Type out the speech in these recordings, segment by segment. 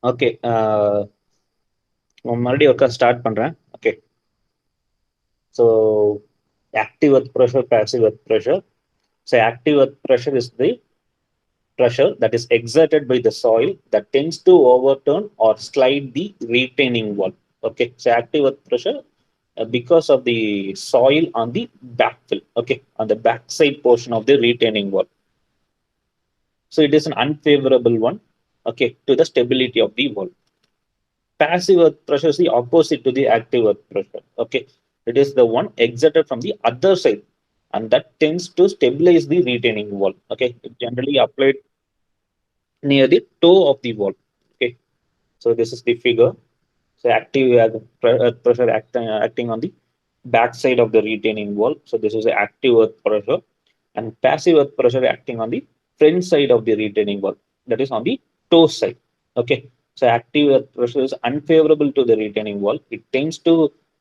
Okay. மறுபடியும் ஒருக்கா start பண்றேன். Okay. So active earth pressure, passive earth pressure. So active earth pressure is the pressure that is exerted by the soil that tends to overturn or slide the retaining wall. Okay, so active earth pressure because of the soil on the backfill. Okay, on the backside portion of the retaining wall. So it is an unfavorable one. Okay, to the stability of the wall. Passive earth pressure is the opposite to the active earth pressure. Okay, it is the one exerted from the other side, and that tends to stabilize the retaining wall. Okay, it generally applied near the toe of the wall. Okay, so this is the figure. So active earth pressure acting on the back side of the retaining wall. So this is the active earth pressure, and passive earth pressure acting on the front side of the retaining wall. That is on the toe side. Okay. So active earth pressure is unfavorable to the retaining wall. It tends to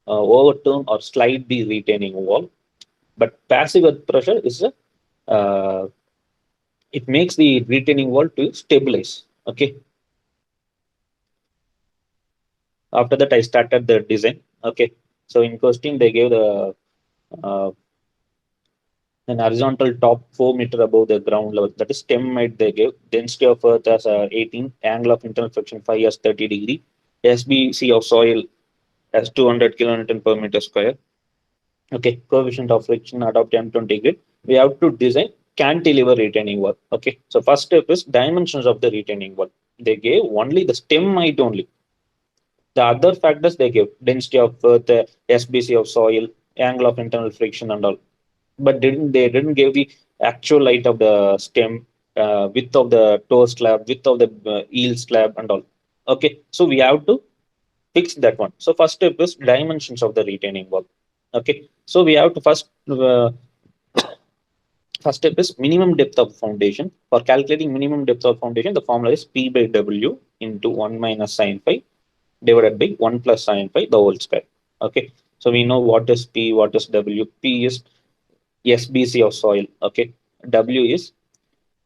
overturn or slide the retaining wall. But passive earth pressure is a it makes the retaining wall to stabilize. Okay. After that, I started the design. Okay. So in question, they gave the uh, an horizontal top 4 meter above the ground level. That is stem height they gave. Density of earth as 18, angle of internal friction 5 as 30 degree, SBC of soil as 200 kilonewton per meter square. Okay, coefficient of friction adopt M20 grid. We have to design cantilever retaining wall. Okay, so first step is dimensions of the retaining wall. They gave only the stem height only. The other factors they give density of earth, SBC of soil, angle of internal friction, and all. But they didn't give the actual height of the stem, width of the toe slab, width of the eel slab, and all. Okay, so we have to fix that one. So first step is dimensions of the retaining wall. Okay, so we have to first step is minimum depth of foundation. For calculating minimum depth of foundation, the formula is P by W into 1 minus sine phi divided by 1 plus sine phi the whole square. Okay, so we know what is P, what is W. P is SBC of soil. Okay, W is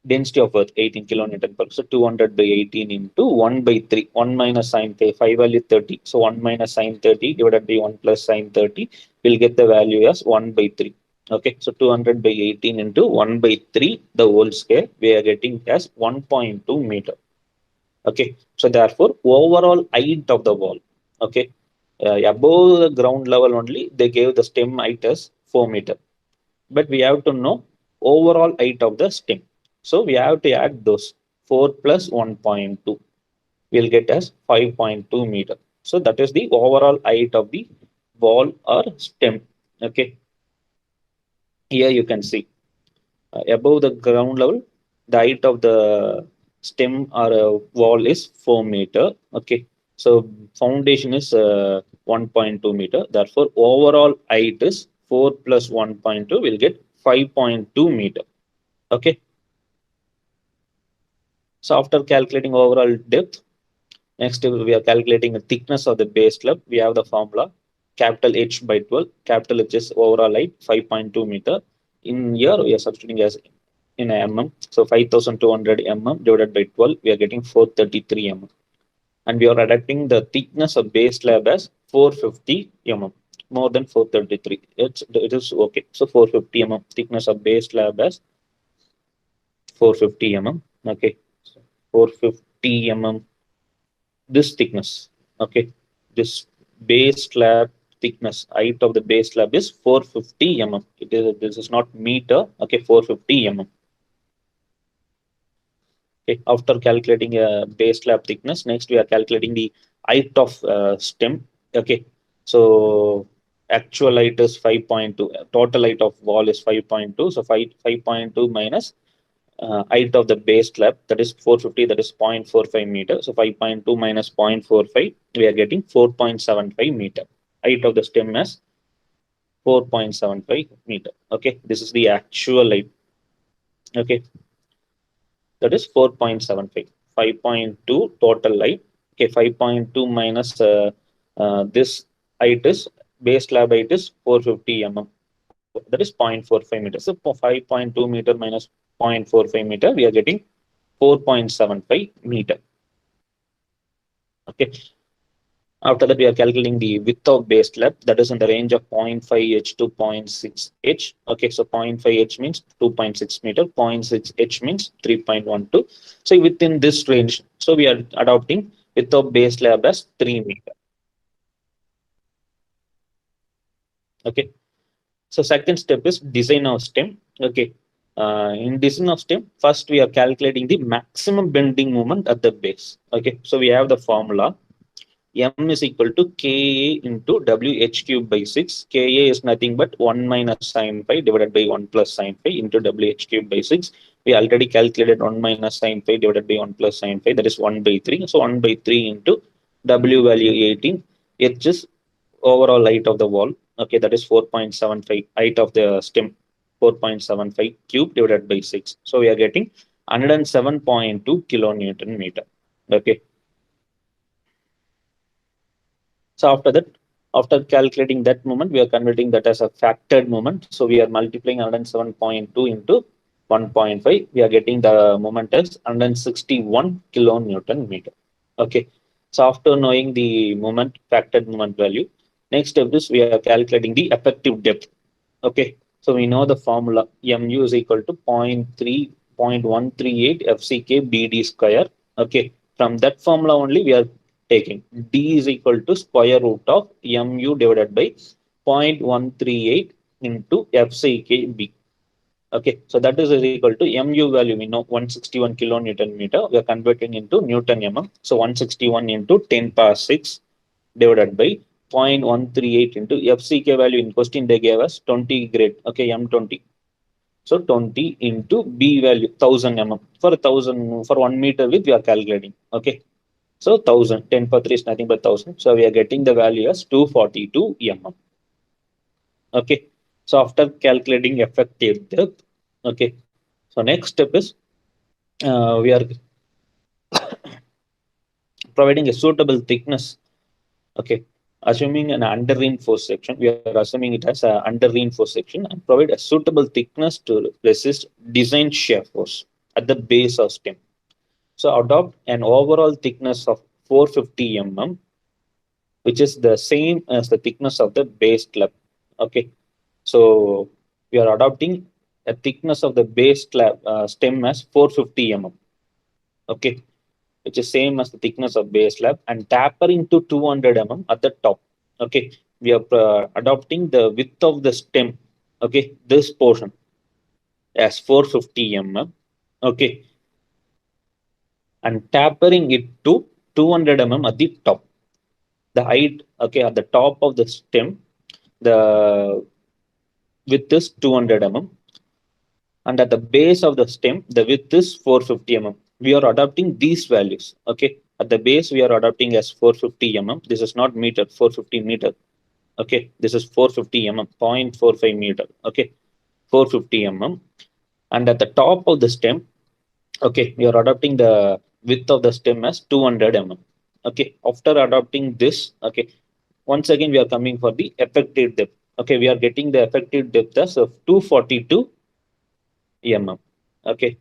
density of earth 18 kilonewton per. So 200 by 18 into 1 by 3. 1 minus sine 5 value 30. So 1 minus sine 30 divided by 1 plus sine 30 will get the value as 1 by 3. Okay, so 200 by 18 into 1 by 3 the whole square we are getting as 1.2 meter. Okay, so therefore overall height of the wall. Okay, above the ground level only they gave the stem height as 4 meter, but we have to know overall height of the stem. So we have to add those 4 plus 1.2. We'll get as 5.2 meter. So that is the overall height of the wall or stem. Okay. Here you can see above the ground level, the height of the stem or wall is 4 meter. Okay. So foundation is 1.2 meter. Therefore, overall height is 4 plus 1.2 will get 5.2 meter. Okay. So after calculating overall depth, next we are calculating the thickness of the base slab. We have the formula capital H by 12. Capital H is overall height 5.2 meter. In here we are substituting as in mm. So 5200 mm divided by 12, we are getting 433 mm. And we are adapting the thickness of base slab as 450 mm, more than 433. It is okay. So 450 mm thickness of base slab as 450 mm. Okay, 450 mm this thickness. Okay, this base slab thickness height of the base slab is 450 mm. This is not meter. Okay, 450 mm. Okay, after calculating base slab thickness, next we are calculating the height of stem. Okay, so actual height is 5.2. Total height of wall is 5.2. So 5.2 minus height of the base slab, that is 450, that is 0.45 meter. So 5.2 minus 0.45, we are getting 4.75 meter. Height of the stem is 4.75 meter. Okay, this is the actual height. Okay, that is 4.75. 5.2 total height. Okay, 5.2 minus this height is base slab height is 450 mm. That is 0.45 meter. So 5.2 meter minus 0.45 meter, we are getting 4.75 meter. Okay. After that, we are calculating the width of base slab that is in the range of 0.5 h to 0.6 h. Okay, so 0.5 h means 2.6 meter, 0.6 h means 3.12. So within this range, so we are adopting width of base slab as 3 meter. Okay, so second step is design of stem. Okay, in design of stem, first we are calculating the maximum bending moment at the base. Okay, so we have the formula M is equal to Ka into WH cube by 6. Ka is nothing but 1 minus sine phi divided by 1 plus sine phi into WH cube by 6. We already calculated 1 minus sine phi divided by 1 plus sine phi, that is 1 by 3. So 1 by 3 into W value 18. H is overall height of the wall. Okay, that is 4.75 height of the stem, 4.75 cube divided by 6. So we are getting 107.2 kilonewton meter. Okay. So after that, after calculating that moment, we are converting that as a factored moment. So we are multiplying 107.2 into 1.5. We are getting the moment as 161 kilonewton meter. Okay. So after knowing the moment, factored moment value, next step is we are calculating the effective depth. Okay. So we know the formula mu is equal to 0.3.138 FCK BD square. Okay. From that formula only we are taking D is equal to square root of mu divided by 0.138 into FCKB. Okay, so that is equal to mu value. We know 161 kilonewton meter. We are converting into Newton mm. So 161 into 10 power 6 divided by 0.138 into FCK value in question they gave us 20 grade. Okay, M20. So 20 into B value 1000 mm for 1000 for 1 meter width we are calculating. Okay, so 1000, 10 per 3 is nothing but 1000. So we are getting the value as 242 mm. Okay. So after calculating effective depth, okay. So next step is we are providing a suitable thickness. Okay. Assuming an under reinforced section, we are assuming it as a under reinforced section and provide a suitable thickness to resist design shear force at the base of stem. So adopt an overall thickness of 450 mm, which is the same as the thickness of the base slab. Okay, so we are adopting a thickness of the base slab stem as 450 mm. Okay, which is same as the thickness of base slab and tapering to 200 mm at the top. Okay, we are adopting the width of the stem. Okay, this portion as 450 mm. Okay, and tapering it to 200 mm at the top. The height, okay, at the top of the stem, the width is 200 mm, and at the base of the stem, the width is 450 mm. We are adopting these values. Okay, at the base, we are adopting as 450 mm. This is not meter, 450 meter. Okay, this is 450 mm, 0.45 meter. Okay, 450 mm. And at the top of the stem, okay, we are adopting the width of the stem as 200 mm. Okay, after adopting this, okay, once again we are coming for the effective depth. Okay, we are getting the effective depth as of 242 mm. Okay,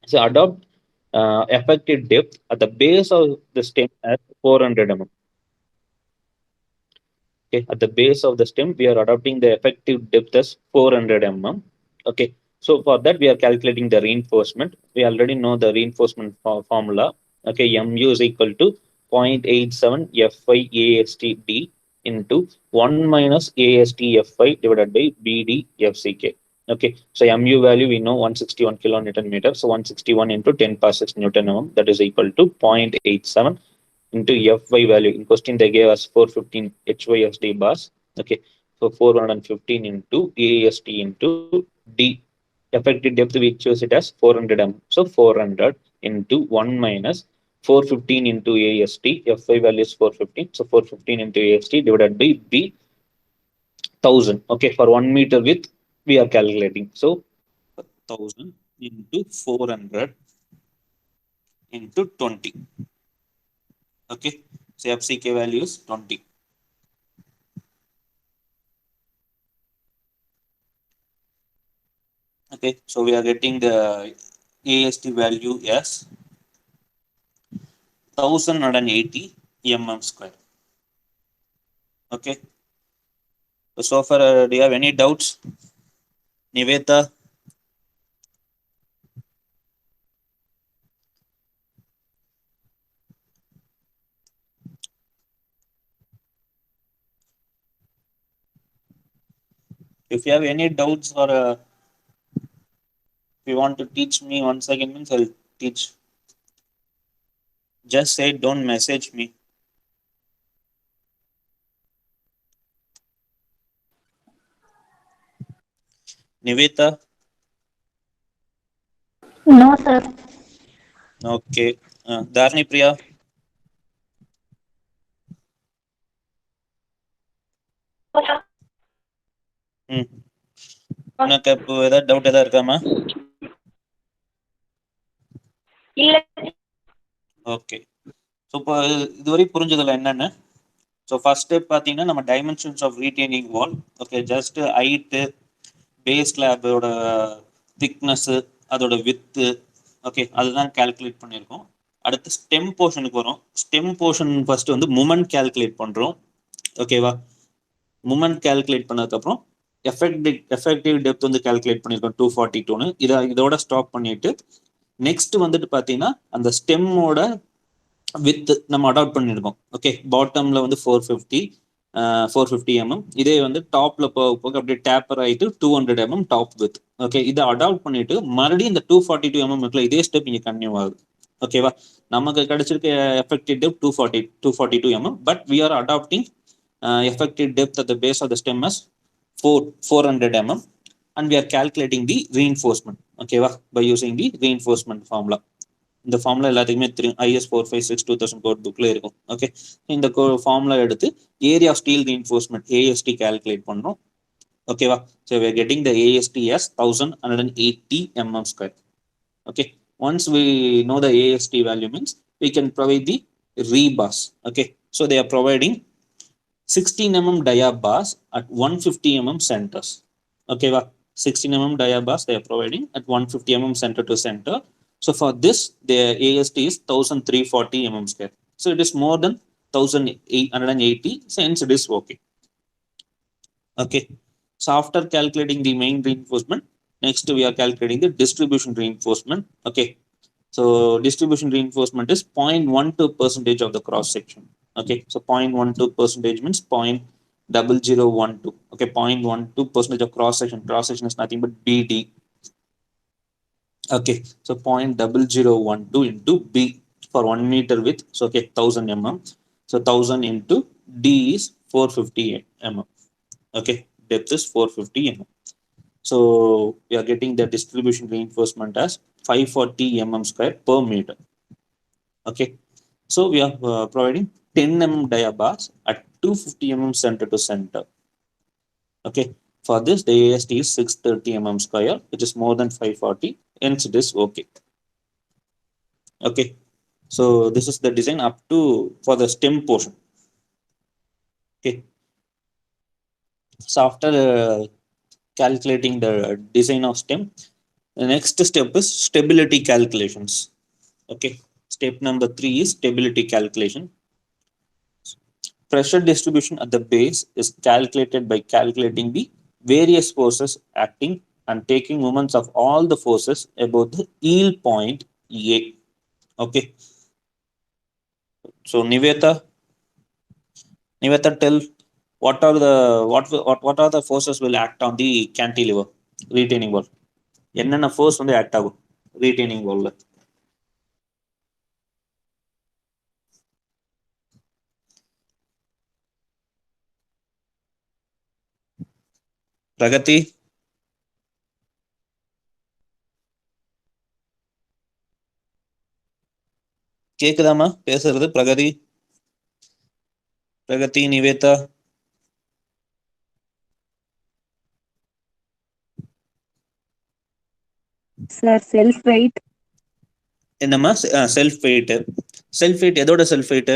so adopt effective depth at the base of the stem at 400 mm. Okay, at the base of the stem, we are adopting the effective depth as 400 mm. Okay, so for that, we are calculating the reinforcement. We already know the reinforcement formula. Okay, mu is equal to 0.87 Fi ASTD into 1 minus ASTFi divided by BD FCK. Okay, so mu value we know 161 kilonewton meter. So 161 into 10 power 6 Newton mm, that is equal to 0.87 into Fy value. In question, they gave us 415 HYSD bars. Okay, so 415 into AST into D. Effective depth, we choose it as 400 m. So 400 into 1 minus 415 into AST. Fy value is 415. So 415 into AST divided by B 1000. Okay, for 1 meter width, we are calculating. So 1000 into 400 into 20. Okay, so FCK value is 20. Okay, so we are getting the AST value as 1180 mm square. Okay. So far, do you have any doubts, Nivetha? If you have any doubts or if you want to teach me once again, means I'll teach. Just say, don't message me. Nivetha? No, sir. Okay. Dharni Priya? ம் உனக்கு இப்போ ஏதாவது doubt ஏதாவது இருக்காமா? இல்ல. Okay. So இப்போ இதுவரை புரிஞ்சதில்ல என்னென்னு. ஸோ ஃபர்ஸ்ட் ஸ்டெப் பார்த்தீங்கன்னா நம்ம dimensions of retaining wall. Okay, just height, base ஸ்லாபோட திக்னஸ்ஸு, அதோட வித்து, ஓகே, அதுதான் கால்குலேட் பண்ணியிருக்கோம். அடுத்து ஸ்டெம் போர்ஷனுக்கு வரும். ஸ்டெம் போர்ஷன் ஃபர்ஸ்ட் வந்து மூமெண்ட் கால்குலேட் பண்ணுறோம். ஓகேவா? மூமெண்ட் கால்குலேட் பண்ணதுக்கப்புறம் எஃபெக்டிவ் டெப்த் வந்து கால்குலேட் பண்ணியிருக்கோம் 242ன்னு. இதோட ஸ்டாப் பண்ணிட்டு நெக்ஸ்ட் வந்துட்டு பார்த்தீங்கன்னா அந்த ஸ்டெம்மோட வித் நம்ம அடாப்ட் பண்ணியிருக்கோம். ஓகே, பாட்டம்ல வந்து 450 mm, இதே வந்து டாப்ல போக போக அப்படியே டேப்பர் ஆகிட்டு 200 mm டாப் வித். ஓகே, இதை அடாப்ட் பண்ணிட்டு மறுபடியும் இந்த 242 mm இருக்குல்ல, இதே ஸ்டெப் இங்கே கன்டினியூ ஆகுது. ஓகேவா? நமக்கு கிடைச்சிருக்க effective depth 242 mm, but we are adopting effective depth at the base of the stem as 400 mm, and we are calculating the reinforcement. Okay, by using the reinforcement formula. இந்த formula எல்லாத்துக்குமே தெரியும், IS 456 code புக்ல இருக்கும். Okay, இந்த formula எடுத்து area of steel reinforcement AST calculate பண்ணோம். ஓகேவா? So we are getting the AST as 1180 mm square. Okay, once we know the AST value means we can provide the rebars. Okay, so they are providing 16 mm dia bars at 150 mm centers. Okay, 16 mm dia bars they are providing at 150 mm center to center. So for this, the AST is 1340 mm square. So it is more than 1880. So hence it is okay. Okay. So after calculating the main reinforcement, next we are calculating the distribution reinforcement. Okay. So distribution reinforcement is 0.12% of the cross section. Okay, so 0.12% means 0.0012. Okay, 0.12% of cross section. Cross section is nothing but BD. Okay, so 0.0012 into B for 1 meter width. So okay, 1000 mm. So 1000 into D is 450 mm. Okay, depth is 450 mm. So we are getting the distribution reinforcement as 540 mm square per meter. Okay, so we are providing 10 mm dia bars at 250 mm center to center. Okay, for this the AST is 630 mm square, which is more than 540, hence it is okay. Okay, so this is the design up to for the stem portion. Okay, so after calculating the design of stem, the next step is stability calculations. Okay, step number 3 is stability calculation. Pressure distribution at the base is calculated by calculating the various forces acting and taking moments of all the forces about the yield point A. Okay, so Nivetha, tell what are the forces will act on the cantilever retaining wall? என்னென்ன force வந்து act ஆகும் retaining wall? Pragathi, கேக்குதாமா பேசுறது? Pragathi, Nivetha? Sir self weight. என்னம்மா self weight? Self weight எதோட self weight?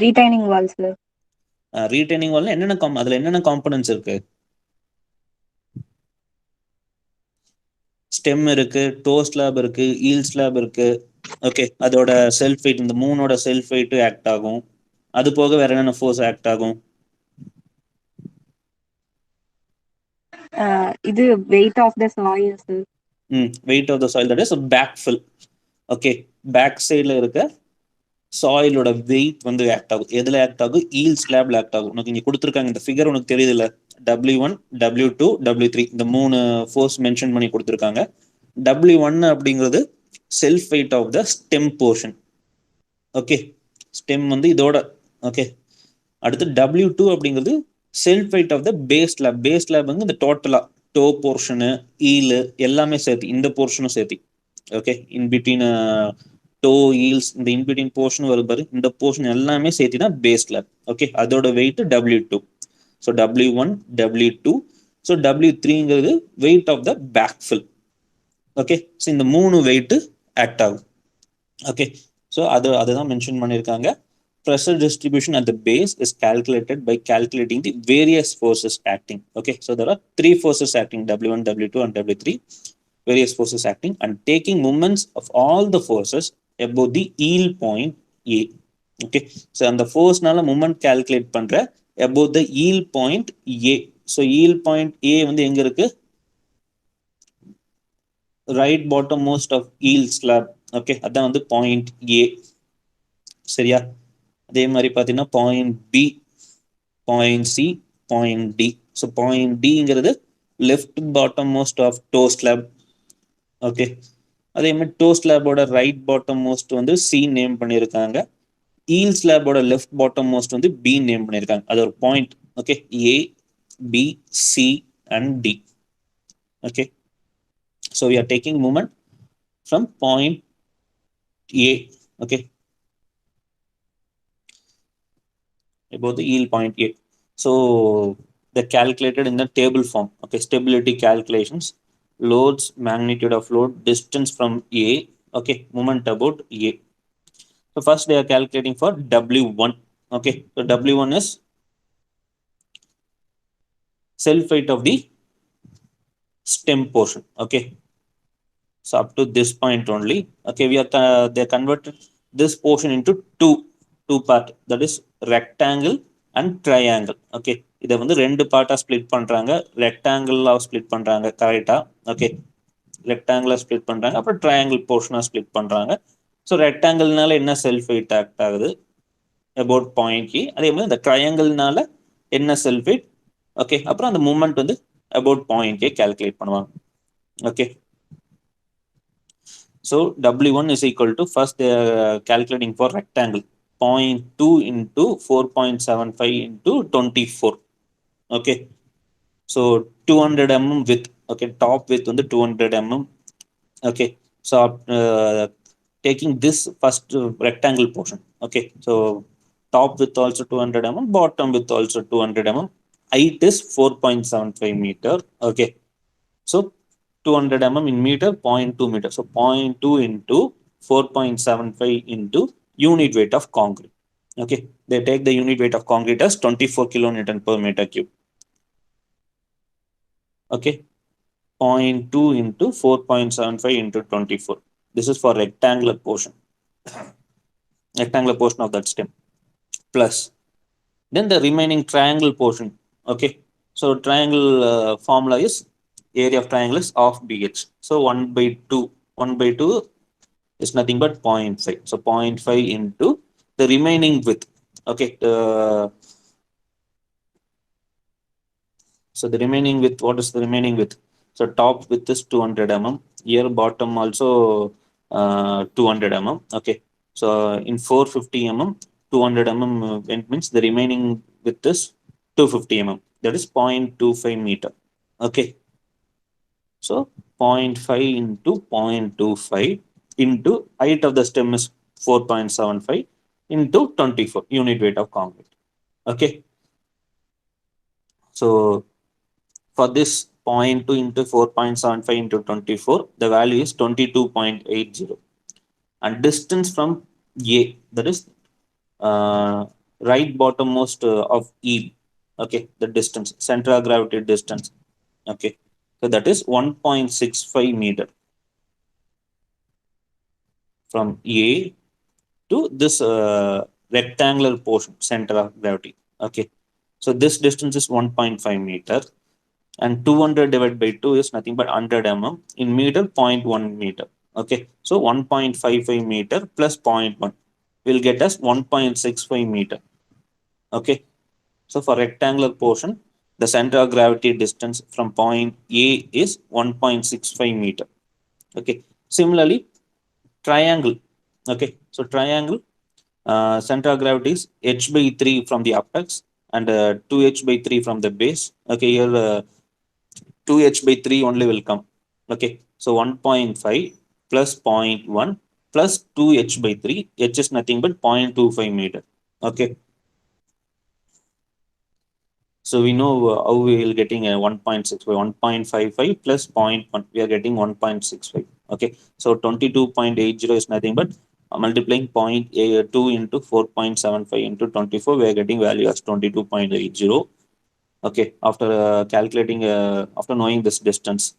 Retaining wall sir. Retaining வால்ல அதுல என்னென்ன காம்பனன்ட்ஸ் இருக்கு? ஸ்டெம் இருக்கு, டோ ஸ்லாப் இருக்கு, ஈல் ஸ்லாப் இருக்கு, ஓகே, அதோட செல்ஃப் வெயிட், இந்த மூணோட செல்ஃப் வெயிட் ஆக்ட் ஆகும். அது போக வேற என்னென்ன ஃபோர்ஸ் ஆக்ட் ஆகும்? இது weight of the soil sir. Weight of the soil, that is backfill. Okay, back சைடில் இருக்க சாயிலோட வெயிட் வந்து ஆக்ட் ஆகும். எதில் ஆக்ட் ஆகும்? ஈல் ஸ்லாப்ல ஆக்ட் ஆகும். உனக்கு இங்கே கொடுத்துருக்காங்க இந்த ஃபிகர், உனக்கு தெரியுது இல்லை? W1, W2, W3 இந்த மூணு ஃபோர்ஸ் மென்ஷன் பண்ணி கொடுத்துருக்காங்க. W1 அப்படிங்கிறது self weight of the stem portion. Okay, stem வந்து இதோட. ஓகே, அடுத்து W2 அப்படிங்கிறது self weight of the base slab. Base slab வந்து இந்த டோட்டலா டோ போர்ஷனு, ஈலு எல்லாமே சேர்த்து, இந்த போர்ஷனும் சேர்த்து. Okay, in between toe, heels, இந்த இன்பிட்வீன் போர்ஷன் வரும் பாரு, இந்த போர்ஷன் எல்லாமே சேர்த்து தான் பேஸ் ஸ்லாப். ஓகே, அதோட weight W2. So W1, W2. So W3ங்கிறது weight of the backfill. Okay, so இந்த மூணு வெயிட்டு ஆக்ட் ஆகும். ஓகே, ஸோ அதுதான் மென்ஷன் பண்ணியிருக்காங்க. Pressure distribution at the base is calculated by calculating the various forces acting. Okay, so there are three forces acting: W1, W2, and W3. Various forces acting and taking moments of all the forces above the yield point A. Okay, so and the force nala moment calculate பண்ற above the yield point A. So yield point A வந்து எங்க இருக்கு? Right bottom most of yield slab. Okay, அதான் வந்து point A. சரியா? அதே மாதிரி பார்த்தீங்கன்னா point B, point C, point D. So point டிங்கிறது left bottom most of toe slab. Okay, அதே மாதிரி டோ ஸ்லாபோட ரைட் பாட்டம் மோஸ்ட் வந்து சி நேம் பண்ணியிருக்காங்க. ஈல் ஸ்லாபோட லெஃப்ட் பாட்டம் மோஸ்ட் வந்து பி நேம் பண்ணியிருக்காங்க. அது ஒரு point. Okay, A, B, C and D. Okay, so we are taking moment from point A. Okay, about the yield point A. So they're calculated in the table form. Okay, stability calculations, loads, magnitude of load, distance from A. Okay, moment about A. So first they are calculating for W1. Okay, so W1 is self weight of the stem portion. Okay, so up to this point only. Okay, they converted this portion into two part, that is rectangle and triangle. Okay, இதை வந்து ரெண்டு பார்ட்டாக split பண்ணுறாங்க. ரெக்டாங்கிளாக split பண்ணுறாங்க கரெக்டாக. Okay, ரெக்டாங்கிளாக split பண்ணுறாங்க, அப்புறம் triangle போர்ஷனாக split பண்ணுறாங்க. ஸோ ரெக்டாங்கிள்னால என்ன செல்ஃப் வெயிட் ஆக்ட் ஆகுது? அபவுட் பாயிண்ட் கி. அதே மாதிரி இந்த ட்ரையாங்கிள்னால என்ன செல்ஃப் வெயிட்? ஓகே, அப்புறம் அந்த மூமெண்ட் வந்து அபவுட் பாயிண்ட் கே கால்குலேட் பண்ணுவாங்க. Okay, so W1 is equal to, first they are calculating for rectangle, 0.2 into 4.75 into 24. Okay, so 200 mm width. Okay, top width on the 200 mm. Okay, so taking this first rectangle portion. Okay, so top width also 200 mm, bottom width also 200 mm. Height is 4.75 meter. Okay, so 200 mm in meter, 0.2 meter. So 0.2 into 4.75 into unit weight of concrete. Okay, they take the unit weight of concrete as 24 kilonewton per meter cube. Okay, 0.2 into 4.75 into 24. This is for rectangular portion of that stem. Plus then the remaining triangle portion. Okay, so triangle formula is area of triangle is half BH. So 1/2 is nothing but 0.5. So 0.5 into the remaining width. Okay, so the remaining width, what is the remaining width? So top width is 200 mm. Here bottom also 200 mm. Okay, so in 450 mm, 200 mm means the remaining width is 250 mm. That is 0.25 meter. Okay, so 0.5 into 0.25 into height of the stem is 4.75 into 24 unit weight of concrete. Okay, so for this 0.2 into 4.75 into 24, the value is 22.80. And distance from A, that is right bottommost of E. Okay, the distance, center of gravity distance. Okay, so that is 1.65 meter. from A to this rectangular portion, center of gravity. Okay, so this distance is 1.5 meter, and 200 divided by 2 is nothing but 100 mm. In meter, 0.1 meter. Okay, so 1.55 meter plus 0.1 will get us 1.65 meter. Okay, so for rectangular portion, the center of gravity distance from point A is 1.65 meter. Okay, similarly, triangle. Okay, so triangle, center of gravity is h by 3 from the apex and 2h by 3 from the base. Okay, here 2h by 3 only will come. Okay, so 1.5 plus 0.1 plus 2h by 3, h is nothing but 0.25 meter. Okay, so we know how we will getting a 1.65, 1.55 plus 0.1, we are getting 1.65. Okay, so 22.80 is nothing but multiplying 0.2 into 4.75 into 24, we are getting value as 22.80. Okay, after calculating, after knowing this distance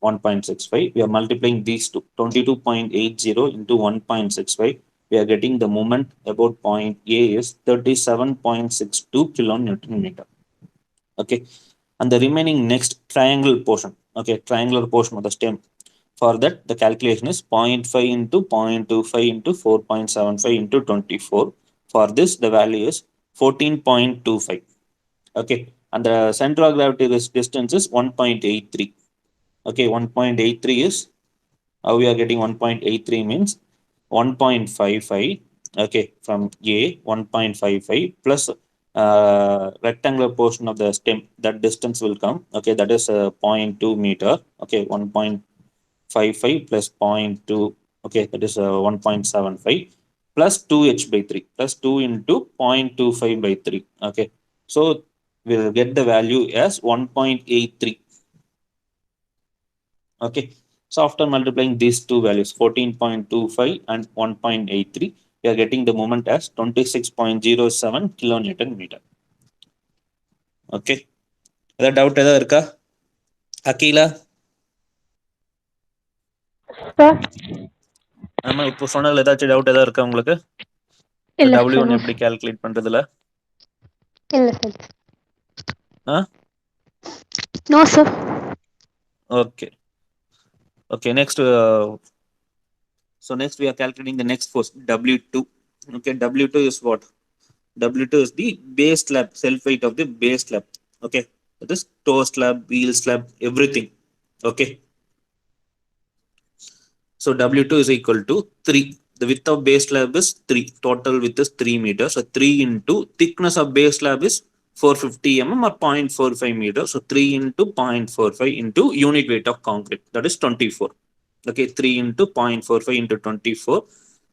1.65, we are multiplying these two, 22.80 into 1.65, we are getting the moment about point A is 37.62 kilonewton meter. Okay, and the remaining next triangle portion, okay, triangular portion of the stem, for that the calculation is 0.5 into 0.25 into 4.75 into 24. For this the value is 14.25. Okay, and the center of gravity distance is 1.83. Okay, 1.83 is how we are getting 1.83 means 1.55. Okay, from A 1.55 plus rectangular portion of the stem, that distance will come. Okay, that is 0.2 meter. Okay, 1.55 plus 0.2. Okay, that is 1.75 plus 2h by 3 plus 2 into 0.25 by 3. Okay, so we'll get the value as 1.83. Okay, so after multiplying these two values, 14.25 and 1.83, we are getting the moment as 26.07 kilonewton meter. Okay, ஏதாவது doubt ஏதாவது இருக்கா Akila? Sir ஆமா, இப்போ சொன்னதுல ஏதாச்சும் doubt ஏதாவது இருக்கா உங்களுக்கு? இல்ல W1 சார். எப்படி கால்குலேட் பண்றதுல? இல்ல sir. No sir. Okay. Okay, next so next we are calculating the next force, W2. Okay, W2 is what? W2 is the base slab, self weight of the base slab. Okay, that is toe slab, wheel slab, everything. Okay, so W2 is equal to 3. The width of base slab is 3. Total width is 3 meters. So 3 into thickness of base slab is 450 mm or 0.45 meters. So 3 into 0.45 into unit weight of concrete, that is 24. Okay, 3 into 0.45 into 24.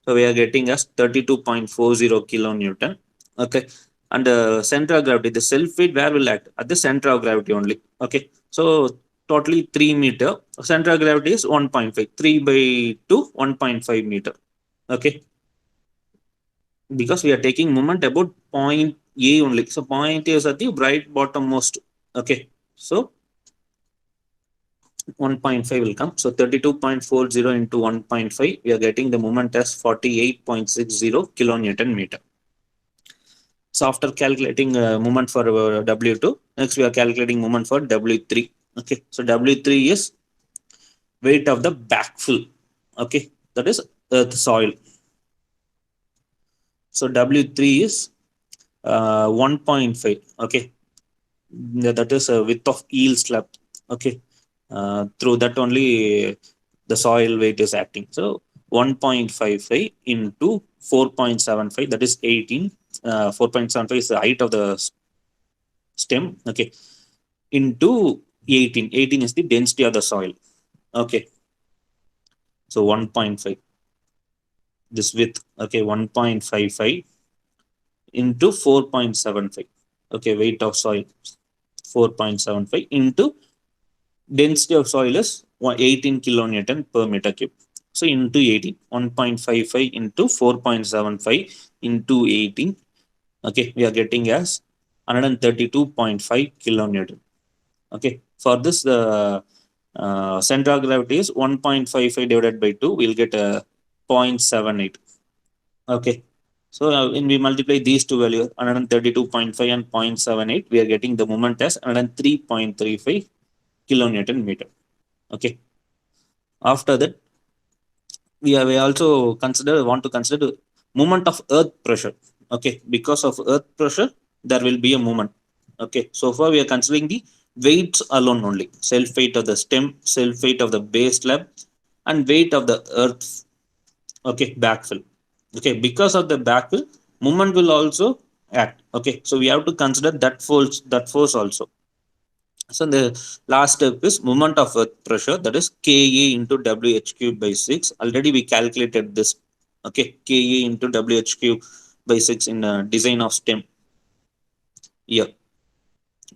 So we are getting as 32.40 kilonewton. Okay, and the center of gravity, the self weight, where will act? At the center of gravity only. Okay, so totally 3 meter. Center of gravity is 1.5. 3 by 2, 1.5 meter. Okay, because we are taking moment about point A only. So point A is at the right bottommost. Okay, so 1.5 will come. So 32.40 into 1.5, we are getting the moment as 48.60 kilonewton meter. So after calculating moment for W2, next we are calculating moment for W3. Okay, so W3 is weight of the backfill. Okay, that is earth soil. So W3 is 1.5. Okay, that is a width of eel slab. Okay, through that only the soil weight is acting. So 1.55 into 4.75, that is 18. 4.75 is the height of the stem. Okay, into 18. 18 is the density of the soil. Okay, so 1.5, this width. Okay, 1.55 into 4.75. Okay, weight of soil 4.75 into density of soil is 18 kilonewton per meter cube. So into 18, 1.55 into 4.75 into 18. Okay, we are getting as 132.5 kilonewton. Okay, for this the center of gravity is 1.55 divided by 2, we'll get 0.78. Okay, so when we multiply these two values 132.5 and 0.78, we are getting the moment as 103.35 kilonewton meter. Okay, after that we also want to consider the moment of earth pressure. Okay, because of earth pressure there will be a moment. Okay, so far we are considering the weights alone only: self weight of the stem, self weight of the base slab, and weight of the earth. Okay, backfill. Okay, because of the backfill, movement will also act. Okay, so we have to consider that force also. So the last step is moment of earth pressure, that is Ka into Wh cube by 6. Already we calculated this. Okay, Ka into Wh cube by 6 in design of stem. Here,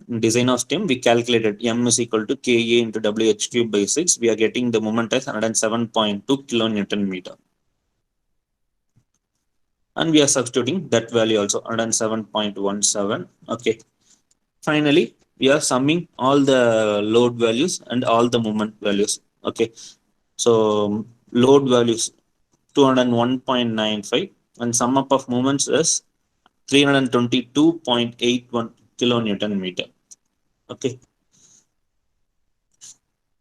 in design of stem, we calculated M is equal to Ka into Wh cube by 6. We are getting the moment as 107.2 kilonewton meter. And we are substituting that value also, 107.17. Okay, finally we are summing all the load values and all the moment values. Okay, so load values 201.95 and sum up of moments is 322.81 kilonewton meter. Okay,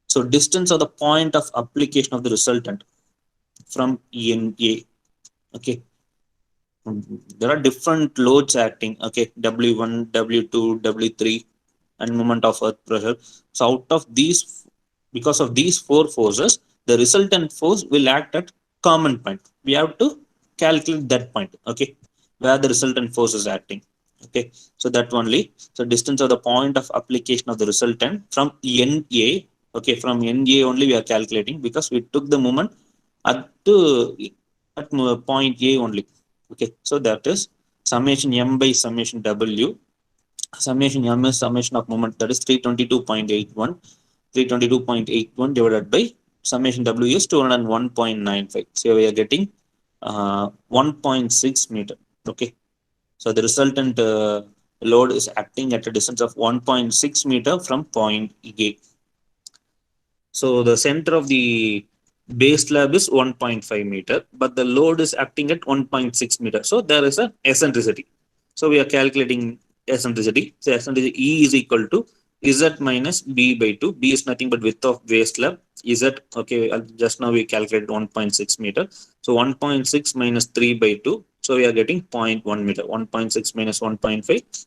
so distance of the point of application of the resultant from NA. Okay, there are different loads acting. Okay, W1, W2, W3, and moment of earth pressure. So out of these, because of these four forces, the resultant force will act at common point. We have to calculate that point. Okay, where the resultant force is acting. Okay, so that only. So distance of the point of application of the resultant from NA. Okay, from NA only we are calculating, because we took the moment at to at point A only. Okay, so that is summation M by summation W. Summation M is summation of moment, that is 322.81. 322.81 divided by summation W is 201.95. So we are getting 1.6 meter. Okay, so the resultant load is acting at a distance of 1.6 meter from point A. So the center of the base slab is 1.5 meter, but the load is acting at 1.6 meter. So there is a eccentricity. So we are calculating eccentricity. So eccentricity E is equal to Z minus B by 2. B is nothing but width of base slab. Z, okay, just now we calculated 1.6 meter. So 1.6 minus 3 by 2. So we are getting 0.1 meter. 1.6 minus 1.5,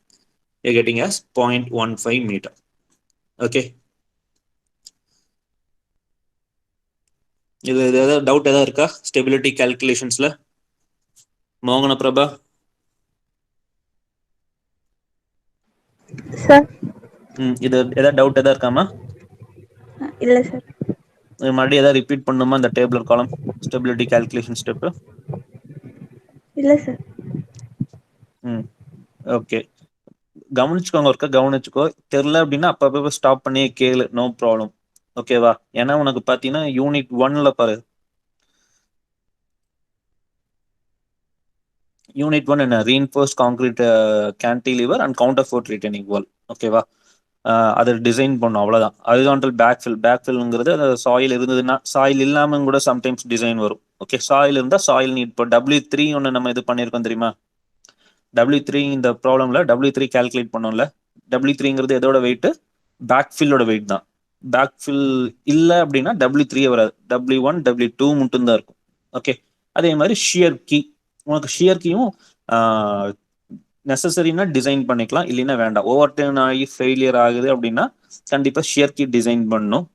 we are getting as 0.15 meter. Okay. இது ஏதாவது doubt ஏதாவது இருக்கா stability கால்குலேஷன்ஸ்ல? மோகன Prabha, sir. இது ஏதாவது doubt ஏதாவது இருக்காமா? இல்ல சார். மறுபடியும் ஏதாவது ரிப்பீட் பண்ணுமா இந்த டேபிள் காலம் ஸ்டெபிலிட்டி கால்குலேஷன் ஸ்டெப்? இல்ல சார். ஓகே, கவனிச்சுக்கோங்க, ஒருக்கா கவனிச்சுக்கோ. தெரியல அப்படின்னா அப்பப்போ ஸ்டாப் பண்ணி கேளு, நோ ப்ராப்ளம். ஓகேவா? ஏன்னா உனக்கு பார்த்தீங்கன்னா யூனிட் 1ல பாரு, யூனிட் 1 என்ன, reinforced concrete cantilever and counterfort retaining wall. ஓகேவா? அதை டிசைன் பண்ணும், அவ்வளோதான். ஹரிசான்டல் பேக்ஃபில்ங்கிறது அது சாயில் இருந்ததுன்னா, சாயில் இல்லாமல் கூட சம்டைம்ஸ் டிசைன் வரும். ஓகே, சாயில் இருந்தால் சாயில் நீட். இப்போ W3 ஒன்று நம்ம இது பண்ணியிருக்கோம் தெரியுமா? W3 இந்த ப்ராப்ளம்ல W3 கால்குலேட் பண்ணோம்ல. W3ங்கிறது எதோட வெயிட்? பேக்ஃபில்லோட வெயிட் தான். பேக்ஃபில் இல்லை அப்படின்னா W3 வராது, W1 W2 மட்டும்தான் இருக்கும். ஓகே, அதே மாதிரி ஷியர் கீ, உனக்கு ஷியர் கீயும் நெசசரினா டிசைன் பண்ணிக்கலாம், இல்லைன்னா வேண்டாம். ஓவர் டர்ன் ஆகி ஃபெயிலியர் ஆகுது அப்படின்னா கண்டிப்பாக ஷியர் கீ டிசைன் பண்ணணும்.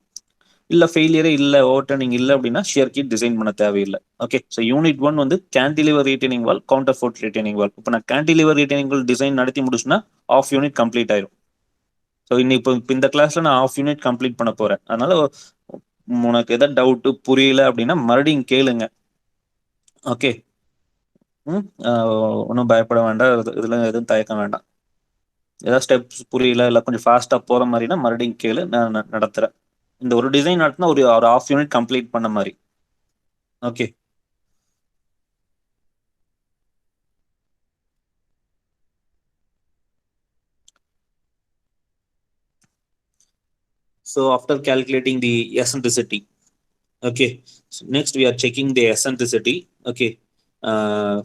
இல்லை ஃபெயிலியரே இல்லை, ஓவர் டர்னிங் இல்லை அப்படின்னா ஷியர் கீ டிசைன் பண்ண தேவையில்லை. ஓகே, ஸோ யூனிட் 1 வந்து cantilever retaining wall, counterfort retaining வால். இப்போ நான் கேன்டிலிவர் ரிட்டர்னிங் வால் டிசைன் நடத்தி முடிச்சுன்னா ஆஃப் யூனிட் கம்ப்ளீட் ஆயிரும். ஸோ இப்போ இந்த கிளாஸ்ல நான் ஆஃப் யூனிட் கம்ப்ளீட் பண்ண போறேன். அதனால உனக்கு எதாவது டவுட்டு புரியல அப்படின்னா மறுபடியும் கேளுங்க. ஓகே, ஒன்றும் பயப்பட வேண்டாம், இதுல எதுவும் தயக்க வேண்டாம். ஏதாவது ஸ்டெப்ஸ் புரியல, இல்லை கொஞ்சம் ஃபாஸ்டா போற மாதிரினா மறுபடியும் கேளு, நான் நடத்துறேன். இந்த ஒரு டிசைன் நடத்தினா ஒரு ஆஃப் யூனிட் கம்ப்ளீட் பண்ண மாதிரி. Okay, so after calculating the eccentricity, Okay, so next we are checking the eccentricity. Okay, uh,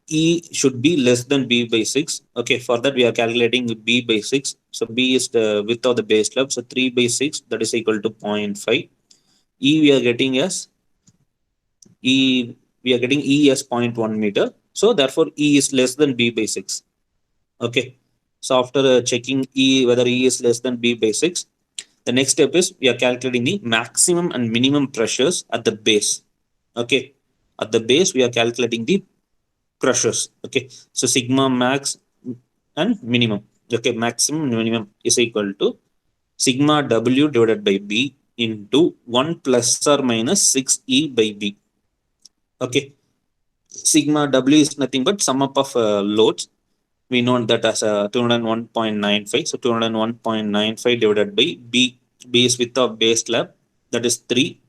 E should be less than B by 6. Okay, for that we are calculating B by 6. So B is the width of the base slab. So 3 by 6, that is equal to 0.5. E we are getting as E we are getting E as 0.1 meter. So therefore E is less than B by 6. Okay. So after checking E whether E is less than B by 6, the next step is we are calculating the maximum and minimum pressures at the base. Okay. At the base, we are calculating the pressures. Okay. So sigma max and minimum. Okay. Maximum and minimum is equal to sigma W divided by B into 1 plus or minus 6E by B. Okay. Sigma W is nothing but sum up of loads. We know that as 201.95. So 201.95 divided by B. B is width of base slab, that is 3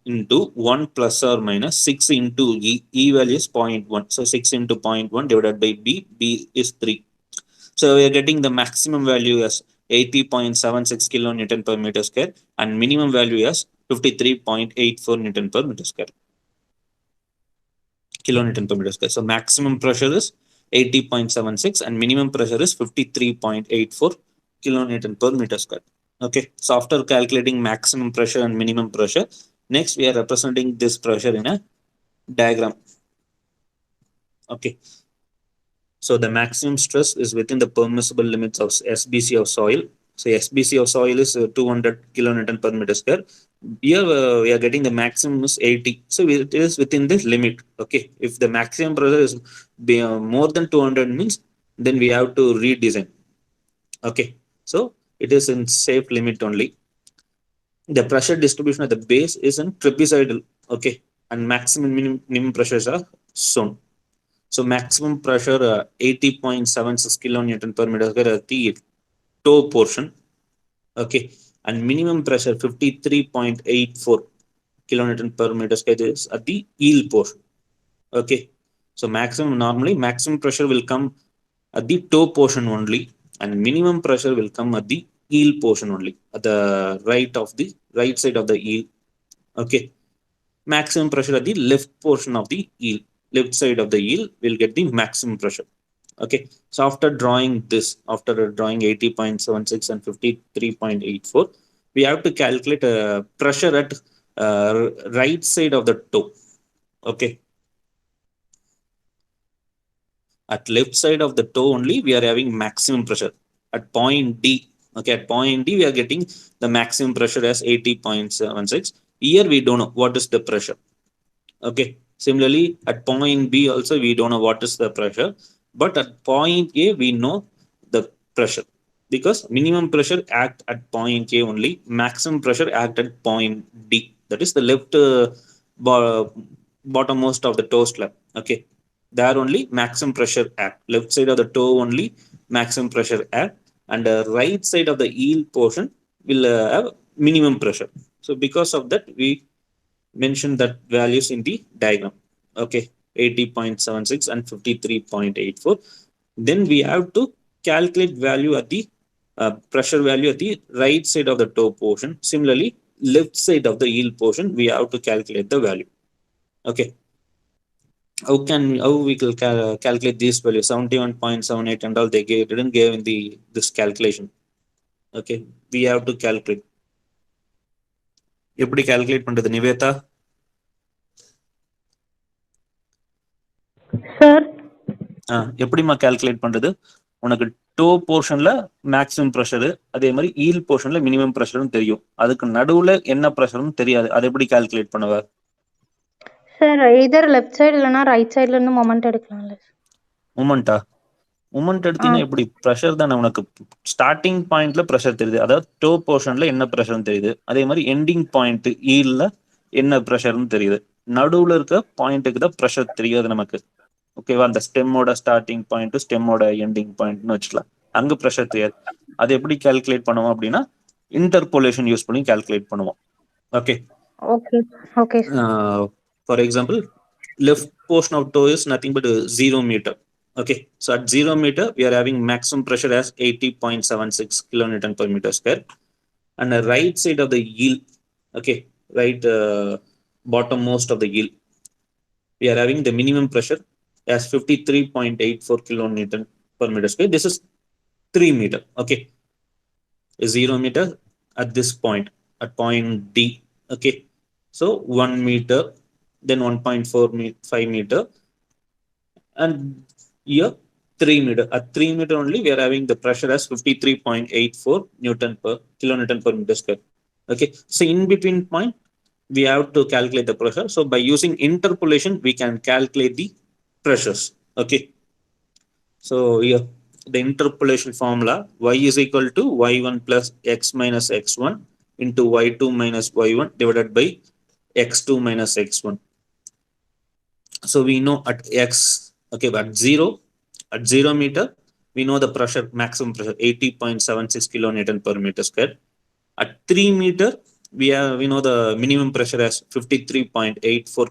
into 1 plus or minus 6 into E. E value is 0.1. So 6 into 0.1 divided by B. B is 3. So we are getting the maximum value as 80.76 kilonewton per meter square and minimum value as 53.84 Newton per meter square. Kilonewton per meter square. So maximum pressure is 80.76 and minimum pressure is 53.84 kilonewton per meter square. Okay. So after calculating maximum pressure and minimum pressure, next we are representing this pressure in a diagram. Okay. So the maximum stress is within the permissible limits of SBC of soil. So SBC of soil is 200 kilonewton per meter square. Here we are getting the maximum is 80. So it is within this limit. Okay. If the maximum pressure is more than 200 means, then we have to redesign. Okay. So it is in safe limit only. The pressure distribution at the base is in trapezoidal. Okay. And maximum minimum pressures are shown. So maximum pressure 80.76 kilonewton per meter square at the toe portion. Okay. And minimum pressure 53.84 kilonewton per meter square is at the heel portion. Okay. So normally maximum pressure will come at the toe portion only and minimum pressure will come at the heel portion only, at the right side of the heel. Okay. Maximum pressure at the left portion of the heel, left side of the heel will get the maximum pressure. Okay. So after drawing 80.76 and 53.84, we have to calculate pressure at right side of the toe. Okay. At left side of the toe only, we are having maximum pressure at point D. Okay. At point D, we are getting the maximum pressure as 80.76. Here we don't know what is the pressure. Okay. Similarly, at point B also, we don't know what is the pressure. But at point A, we know the pressure because minimum pressure act at point A only, maximum pressure act at point D. That is the left bottommost of the toe slab. Okay. There only maximum pressure act. Left side of the toe only maximum pressure act, and the right side of the heel portion will have minimum pressure. So because of that, we mention that values in the diagram. Okay, 80.76 and 53.84. Then we have to calculate value at the pressure value at the right side of the toe portion. Similarly, left side of the heel portion, we have to calculate the value. Okay. How we can calculate this value 71.78 and all they didn't give in this calculation. Okay, we have to calculate. எப்படி calculate பண்றது Nivetha? Sir எப்படிமா calculate பண்றது? உனக்கு to போர்ஷன்ல maximum pressure, அதே மாதிரி eel போர்ஷன்ல minimum ப்ரெஷர்னு தெரியும். அதுக்கு நடுவுல என்ன ப்ரெஷர்னு தெரியாது. அதை எப்படி கால்குலேட் பண்ணுவ? சார் either லெஃப்ட் சைடு இல்லனா ரைட் சைடுல இருந்து மொமெண்ட் எடுக்கலாம்ல. மொமெண்ட் எடுத்தீங்கன்னா எப்படி? ப்ரெஷர் தானே உனக்கு. ஸ்டார்டிங் பாயிண்ட்ல ப்ரெஷர் தெரியுது, அதாவது டோ போர்ஷன்ல என்ன ப்ரெஷர்னு தெரியுது. அதே மாதிரி எண்டிங் பாயிண்ட் ஈல்ல என்ன ப்ரெஷர்னு தெரியுது. நடுவுல இருக்க பாயிண்ட்டுக்கு தான் ப்ரெஷர் தெரியாது நமக்கு. ஓகேவா? அந்த ஸ்டெம்மோட ஸ்டார்டிங் பாயிண்ட் ஸ்டெம்மோட எண்டிங் பாயிண்ட்னு வச்சுக்கலாம். அங்க ப்ரெஷர் தெரியாது. அது எப்படி கால்குலேட் பண்ணுவோம் அப்படின்னா இன்டர்போலேஷன் யூஸ் பண்ணி கால்குலேட் பண்ணுவோம். Okay okay. For example, left portion of toe is nothing but 0 meter. Okay, so at 0 meter we are having maximum pressure as 80.76 kilonewton per meter square, and the right side of the heel, okay, right bottommost of the yield. We are having the minimum pressure as 53.84 kilonewton per meter square. This is 3 meter. Okay, 0 meter at this point, at point D. Okay, so 1 meter, then 1.45 meter, and here 3 meter. At 3 meter only, we are having the pressure as 53.84 Newton per kilonewton per meter square. Okay, so in between point, we have to calculate the pressure. So by using interpolation, we can calculate the pressures. Okay, so here the interpolation formula, y is equal to y1 plus x minus x1 into y2 minus y1 divided by x2 minus x1. So we know at x, okay, but at 0 meter, we know the pressure, maximum pressure 80.76 kilonewton per meter square. At 3 meter, we know the minimum pressure as 53.84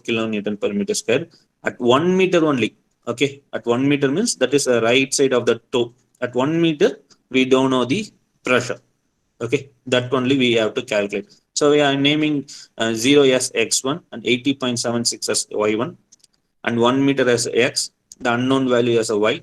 kilonewton per meter square. At 1 meter only, okay, at 1 meter means that is the right side of the toe. At 1 meter, we don't know the pressure. Okay, that only we have to calculate. So we are naming 0 as x1 and 80.76 as y1, and 1 meter as x, the unknown value as a y,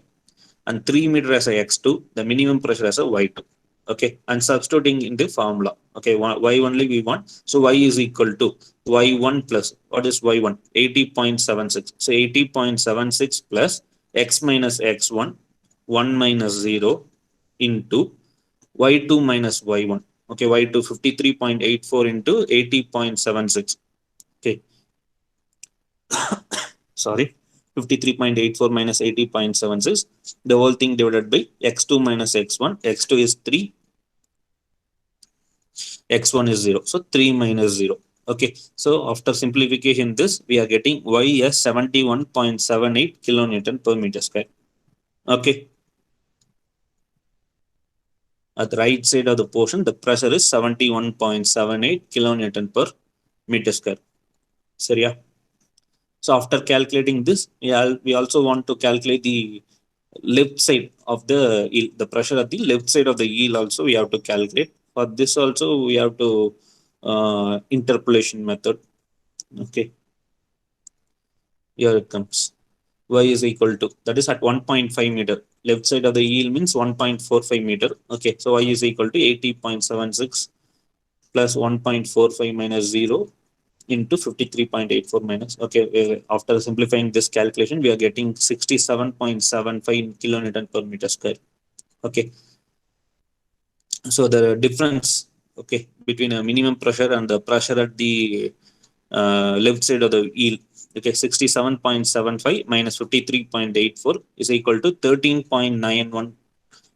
and 3 meter as a x2, the minimum pressure as a y2. Okay, and substituting in the formula. Okay, y only we want. So y is equal to y1 plus, what is y1? 80.76. So 80.76 plus x minus x1, 1 minus 0 into y2 minus y1. Okay, y2 53.84 into 80.76. Okay, sorry, 53.84 minus 80.76, the whole thing divided by x2 minus x1. X2 is 3, x1 is 0. So 3 minus 0. Okay, so after simplification, this we are getting y as 71.78 kilonewton per meter square. Okay, at the right side of the portion, the pressure is 71.78 kilonewton per meter square. Seriya? So after calculating this, we also want to calculate the left side of the yield, the pressure at the left side of the yield also we have to calculate. For this also we have to interpolation method. Okay, here it comes. Y is equal to, that is at 1.5 meter. Left side of the yield means 1.45 meter. Okay, so y is equal to 80.76 plus 1.45 minus 0 into 53.84 minus. Okay, after simplifying this calculation, we are getting 67.75 kilonewton per meter square. Okay, so the difference, okay, between a minimum pressure and the pressure at the left side of the yield, okay, 67.75 minus 53.84 is equal to 13.91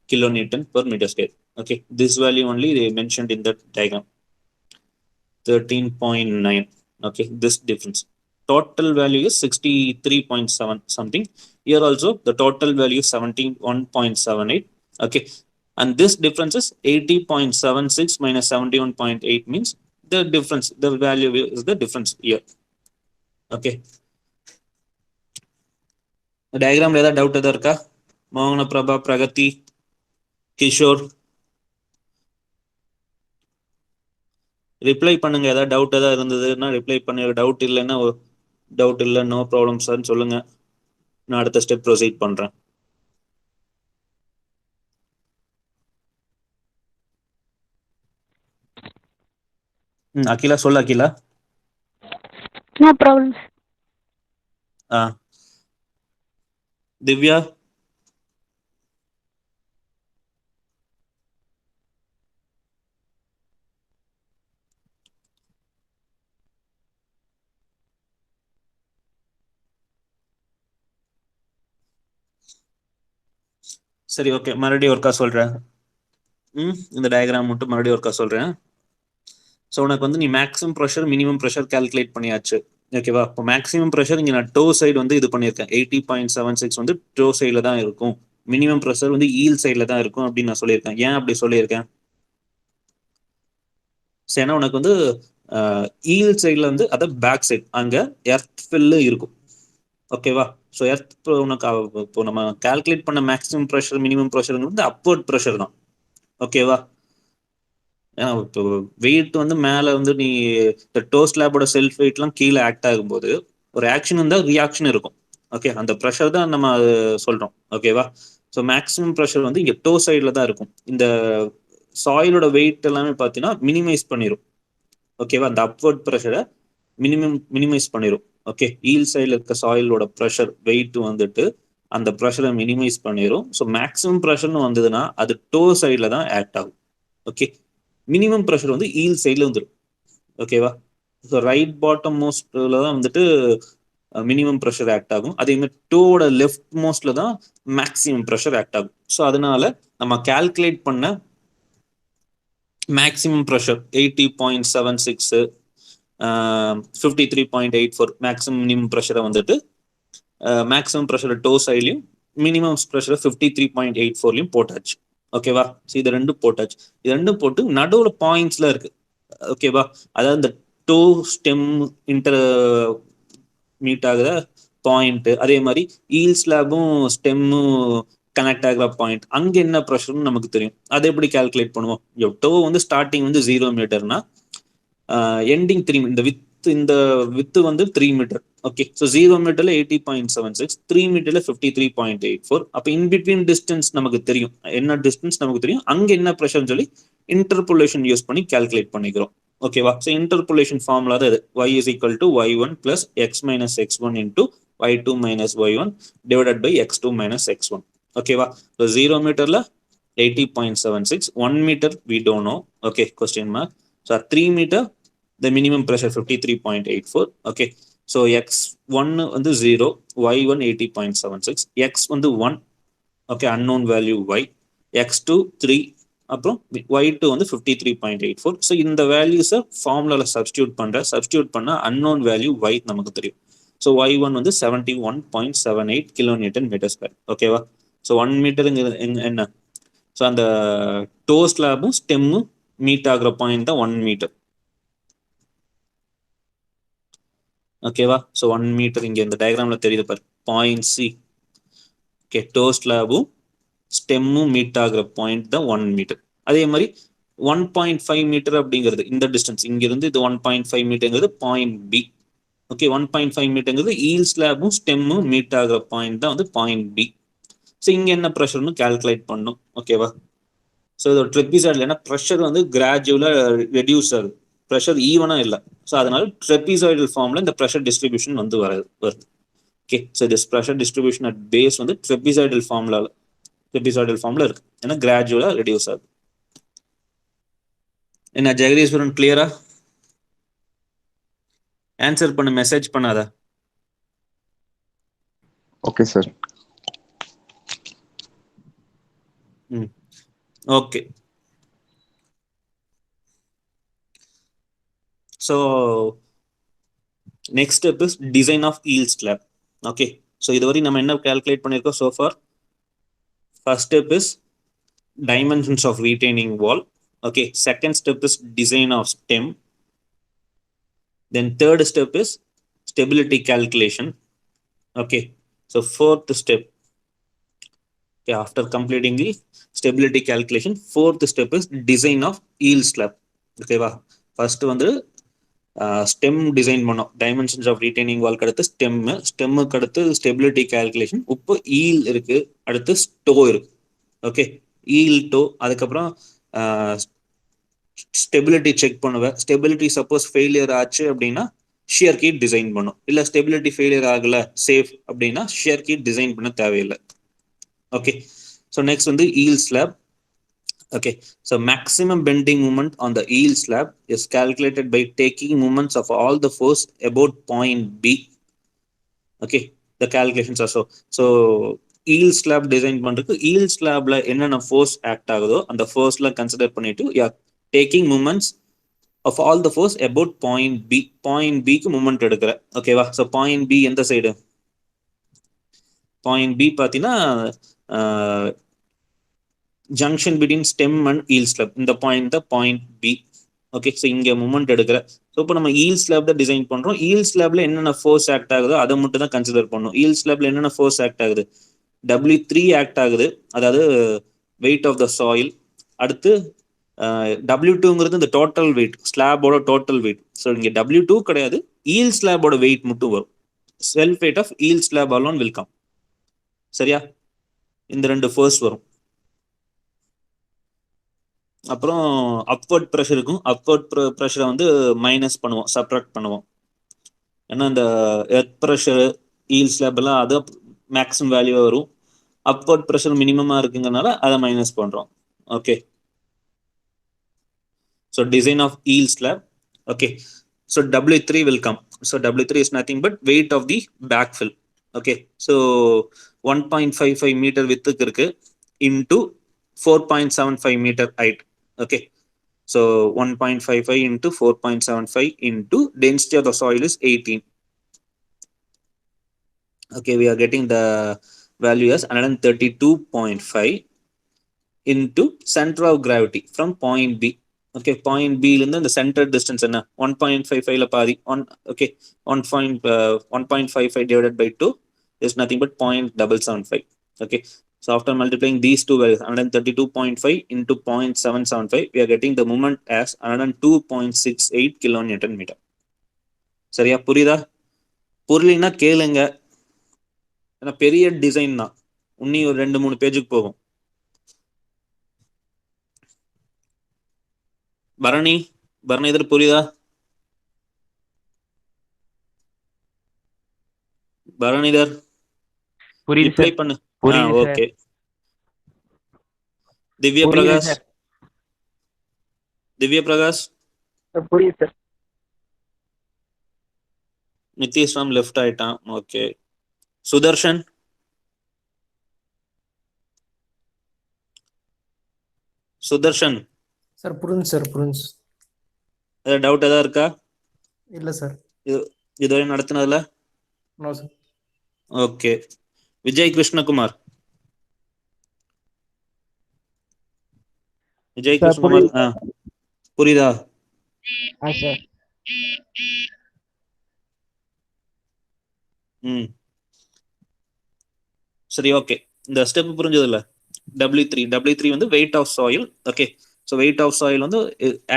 kilonewton per meter square. Okay, this value only they mentioned in the diagram, 13.9. Okay, this difference. Total value is 63.7 something. Here also the total value is 71.78. Okay, and this difference is 80.76 minus 71.8 means the difference, the value is the difference here. Okay, diagram ஏதாவது doubt எதாவது இருக்கா? மோகன Prabha, Pragati, Kishore, reply பண்ணுங்க. ஏதாவது doubt ஏதாவது இருந்ததுன்னா reply பண்ணி, doubt இல்லைன்னா டவுட் இல்லை, நோ ப்ராப்ளம் சார்ன்னு சொல்லுங்க. நான் அடுத்த ஸ்டெப் ப்ரொசீட் பண்றேன். அகிலா சொல்லு. Akila, no problem. திவ்யா, சரி, ஓகே, மறுபடியும் ஒர்க்கா சொல்றேன். இந்த டயக்ராம் மட்டும் மறுபடியும் ஒர்க்கா சொல்றேன். ஸோ உனக்கு வந்து நீ maximum pressure, minimum pressure calculate பண்ணியாச்சு. ஓகேவா? இப்போ மேக்ஸிமம் ப்ரெஷர் இங்கே நான் டோ சைடு வந்து இது பண்ணியிருக்கேன். 80.76 வந்து டோ சைடில் தான் இருக்கும். மினிமம் ப்ரெஷர் வந்து ஈல் சைடில் தான் இருக்கும் அப்படின்னு நான் சொல்லியிருக்கேன். ஏன் அப்படி சொல்லியிருக்கேன்? ஏன்னா உனக்கு வந்து ஈல் சைடில் வந்து அதான் பேக் சைடு, அங்கே எர்த் ஃபில்லு இருக்கும். ஓகேவா? ஸோ எர்த் உனக்கு இப்போ நம்ம கால்குலேட் பண்ண மேக்ஸிமம் ப்ரெஷர், மினிமம் ப்ரெஷர் வந்து அப்வர்ட் ப்ரெஷர் தான். ஓகேவா? ஏன்னா இப்போ வெயிட் வந்து மேல வந்து நீ இந்த டோ ஸ்லாபோட செல்ஃப் வெயிட்லாம் கீழே ஆக்ட் ஆகும்போது ஒரு ஆக்ஷன் இருந்தால் ரியாக்ஷன் இருக்கும். ஓகே, அந்த ப்ரெஷர் தான் நம்ம சொல்றோம். ஓகேவா? ஸோ மேக்ஸிமம் ப்ரெஷர் வந்து இங்கே டோ சைடில் தான் இருக்கும். இந்த சாயிலோட வெயிட் எல்லாமே பார்த்தீங்கன்னா மினிமைஸ் பண்ணிடும். ஓகேவா? அந்த அப்வர்ட் ப்ரெஷரை மினிமைஸ் பண்ணிடும். ஓகே, ஈல் சைடில் இருக்க சாயிலோட ப்ரெஷர் வெயிட் வந்துட்டு அந்த ப்ரெஷரை மினிமைஸ் பண்ணிடும். ஸோ மேக்ஸிமம் ப்ரெஷர்னு வந்ததுன்னா அது டோ சைடில் தான் ஆக்ட் ஆகும். ஓகே, மினிமம் ப்ரெஷர் வந்து ஈல் சைடில் வந்துடும். ஓகேவா? ஸோ ரைட் பாட்டம் மோஸ்ட்ல தான் வந்துட்டு மினிமம் ப்ரெஷர் ஆக்ட் ஆகும். அதே மாதிரி டோவோட லெஃப்ட் மோஸ்ட்ல தான் மேக்ஸிமம் ப்ரெஷர் ஆக்ட் ஆகும். ஸோ அதனால நம்ம கால்குலேட் பண்ண மேக்ஸிமம் ப்ரெஷர் 80.76 53.84 மேக்ஸிமம் மினிமம் ப்ரெஷரை வந்துட்டு மேக்ஸிமம் ப்ரெஷர் டோ சைட்லையும் மினிமம் ப்ரெஷர் 53.84லையும் போட்டாச்சு. ஓகேவா? ஸோ இது ரெண்டும் போட்டாச்சு. இது ரெண்டும் போட்டு நடுவில் பாயிண்ட்ஸ்ல இருக்கு. ஓகேவா? அதாவது இந்த டோ ஸ்டெம் இன்டர் மீட் ஆகுற பாயிண்ட், அதே மாதிரி ஈல் ஸ்லாபும் ஸ்டெம்மும் கனெக்ட் ஆகிற பாயிண்ட், அங்க என்ன ப்ரெஷர்னு நமக்கு தெரியும். அதை எப்படி கால்குலேட் பண்ணுவோம்? டோ வந்து ஸ்டார்டிங் வந்து 0 மீட்டர்னா எண்டிங் 3 இந்த வித்து வந்து 3 மீட்டர். Okay, so 0 மீட்டர்ல 80.76, 3 மீட்டர்ல 53.84. அப்போ இன்பிட்வீன் டிஸ்டன்ஸ் நமக்கு தெரியும். என்ன டிஸ்டன்ஸ் நமக்கு தெரியும், அங்க என்ன ப்ரெஷர்னு சொல்லி இன்டர்போலேஷன் யூஸ் பண்ணி கால்குலேட் பண்ணிக்கிறோம். ஓகேவா? ஸோ இன்டர்போலேஷன் ஃபார்முலா தான் இது. y is equal to y1 plus x minus x1 into y2 minus y1 divided by x2 minus x1. ஓகேவா? So 0 மீட்டர்ல 80.76, 1 meter we don't know. Okay, question mark. So 3 meter the minimum pressure 53.84. Okay, so x1 வந்து 0, y1 80.76, x வந்து 1. Okay, unknown value y, x2 3, அப்புறம் y2 வந்து 53.84. So இந்த வேல்யூஸை ஃபார்முலால substitute பண்ண unknown value y நமக்கு தெரியும். ஸோ y1 வந்து 71.78 கிலோநியூட்டன் மீட்டர் ஸ்கொயர். ஓகேவா? ஸோ 1 மீட்டருங்கிறது என்ன? ஸோ அந்த டோ ஸ்லாபும் ஸ்டெம்மும் மீட் ஆகுற பாயிண்ட் தான் 1 மீட்டர். ஓகேவா? ஸோ 1 மீட்டர் இங்கே இந்த டயக்ராம்ல தெரியுது பாரு, பாயிண்ட் சி. ஓகே, டோ ஸ்லாபும் ஸ்டெம்மும் மீட் ஆகுற பாயிண்ட் தான் 1 மீட்டர். அதே மாதிரி 1.5 மீட்டர் அப்படிங்கிறது இந்த டிஸ்டன்ஸ் இங்கிருந்து இது 1.5 மீட்டருங்கிறது பாயிண்ட் பி. ஓகே, 1.5 மீட்டருங்கிறது ஈல் ஸ்லாபும் ஸ்டெம்மும் மீட் ஆகுற பாயிண்ட் தான் வந்து பாயிண்ட் பி. ஸோ இங்கே என்ன ப்ரெஷர்னு கால்குலேட் பண்ணும். ஓகேவா? ஸோ இதோட ட்ரெப்பிசாய்டில் என்ன ப்ரெஷர் வந்து கிராஜுவலாக ரெடியூஸ் ஆகுது, ப்ரெஷர் ஈவனாக இல்லை. ஸோ அதனால ட்ரெப்பிசாய்டல் ஃபார்மில் இந்த ப்ரெஷர் டிஸ்ட்ரிபியூஷன் வந்து வருது. Okay, so this pressure distribution at base வந்து ட்ரெப்பிசாய்டல் ஃபார்மில் இருக்கு. ஏன்னா கிராஜுவலாக ரெடியூஸ் ஆகுது. என்ன ஜெகதீஸ்வரன், கிளியரா? ஆன்சர் பண்ண, மெசேஜ் பண்ணாத. Okay sir. Okay, so next step is design of heel slab. Okay, so இதுவரை நம்ம என்ன கால்குலேட் பண்ணியிருக்கோம் so far? First step is dimensions of retaining wall. Okay, second step is design of stem. Then third step is stability calculation. Okay, so fourth step, okay, after completing the stability calculation, fourth step is design of eel slab. Okay va, first வந்து stem design பண்ணோம். Dimensions of retaining வால்க்கு அடுத்து ஸ்டெம்முக்கு அடுத்து stability calculation. இப்போ eel இருக்கு, அடுத்து ஸ்டோ இருக்கு. Okay, eel to, அதுக்கப்புறம் stability check பண்ணுவேன். ஸ்டெபிலிட்டி சப்போஸ் ஃபெயிலியர் ஆச்சு அப்படின்னா ஷியர் கீட் டிசைன் பண்ணும். இல்லை ஸ்டெபிலிட்டி ஃபெயிலியர் ஆகல, சேஃப் அப்படின்னா ஷியர் கீட் டிசைன் பண்ண தேவையில்லை. ஓகே, ஸோ நெக்ஸ்ட் வந்து eel slab. Okay, so maximum bending moment on the eel slab is calculated by taking moments of all the force about point B. Okay, the calculations are so eel slab design பண்றதுக்கு eel slabல என்னென்ன force act ஆகுதோ அந்த forceல consider பண்ணிட்டு taking moments of all the force about point B. Point B க்கு moment எடுக்கிற. ஓகேவா? so point B எந்த side? point B பார்த்தீங்கன்னா junction between stem and eel slab. இந்த பாயிண்ட் தான் பாயிண்ட் பி. ஓகே, ஸோ இங்கே மூமெண்ட் எடுக்கிற. ஸோ இப்போ நம்ம ஈல் ஸ்லாப் தான் டிசைன் பண்ணுறோம். ஈல் ஸ்லாப்ல என்னென்ன ஃபோர்ஸ் ஆக்ட் ஆகுதோ அதை மட்டும் தான் கன்சிடர் பண்ணணும். ஈல் ஸ்லாப்ல என்னென்ன ஃபோர்ஸ் ஆக்ட் ஆகுது? W3 ஆக்ட் ஆகுது, அதாவது வெயிட் ஆஃப் த சாயில். அடுத்து W2ங்கிறது இந்த டோட்டல் வெயிட், ஸ்லாபோட டோட்டல் வெயிட். ஸோ இங்கே W2 கிடையாது, ஈல் ஸ்லாபோட வெயிட் மட்டும் வரும். Self weight of heel slab alone will come. சரியா? இந்த ரெண்டு ஃபோர்ஸ் வரும். அப்புறம் அப்வர்ட் ப்ரெஷர் இருக்கும். அப்வர்ட் ப்ரெஷரை வந்து மைனஸ் பண்ணுவோம், சப்ராக்ட் பண்ணுவோம். ஏன்னா இந்த எர்த் ப்ரெஷர், ஈல் ஸ்லாப் எல்லாம் அது மேக்ஸிமம் வேல்யூவாக வரும். அப்வர்ட் ப்ரெஷர் மினிமமாக இருக்குங்கிறனால அதை மைனஸ் பண்ணுறோம். Okay, so design of eel slab. Okay, so W3 will come. So W3 is nothing but weight of the backfill. Okay, so 1.55 meter width இருக்கு into 4.75 meter height. Okay, so 1.55 into 4.75 into density of the soil is 18. Okay, we are getting the value as 132.5 into center of gravity from point B. Okay, point B ல இருந்து இந்த centre distance என்ன 1.55ல பாதி okay 1.55 divided by 2 is nothing but 0.775. Okay, so after multiplying these two values 132.5 into 0.775, we are getting the moment as 102.68 kilonewton meter. சரியா? புரியுதா? புரியலைன்னா கேளுங்க, ஏன்னா பெரிய டிசைன் தான், இன்னும் ஒரு 2-3 பேஜுக்கு போகும். பரணி இதர் புரியுதா? பரணிதர் புரியுது ரிப்ளை சார். பண்ணு. புரியுது சார். ஓகே. திவ்ய புரியுது பிரகாஷ் சார். புரியுது சார். நிதிஷ் ராம் லெஃப்ட் ஆயிட்டான். ஓகே. சுதர்ஷன் சார் புரிஞ்சு சார். புரிஞ்சு. ஏதாவது டவுட் ஏதாவது இருக்கா? இல்ல சார். இதுவரை நடத்தினதுல no sir. Okay. Vijay Krishnakumar புரியுதா? சார் சரி, ஓகே. இந்த ஸ்டெப் புரிஞ்சதுல? W3 வந்து weight of soil. Okay, so weight of soil வந்து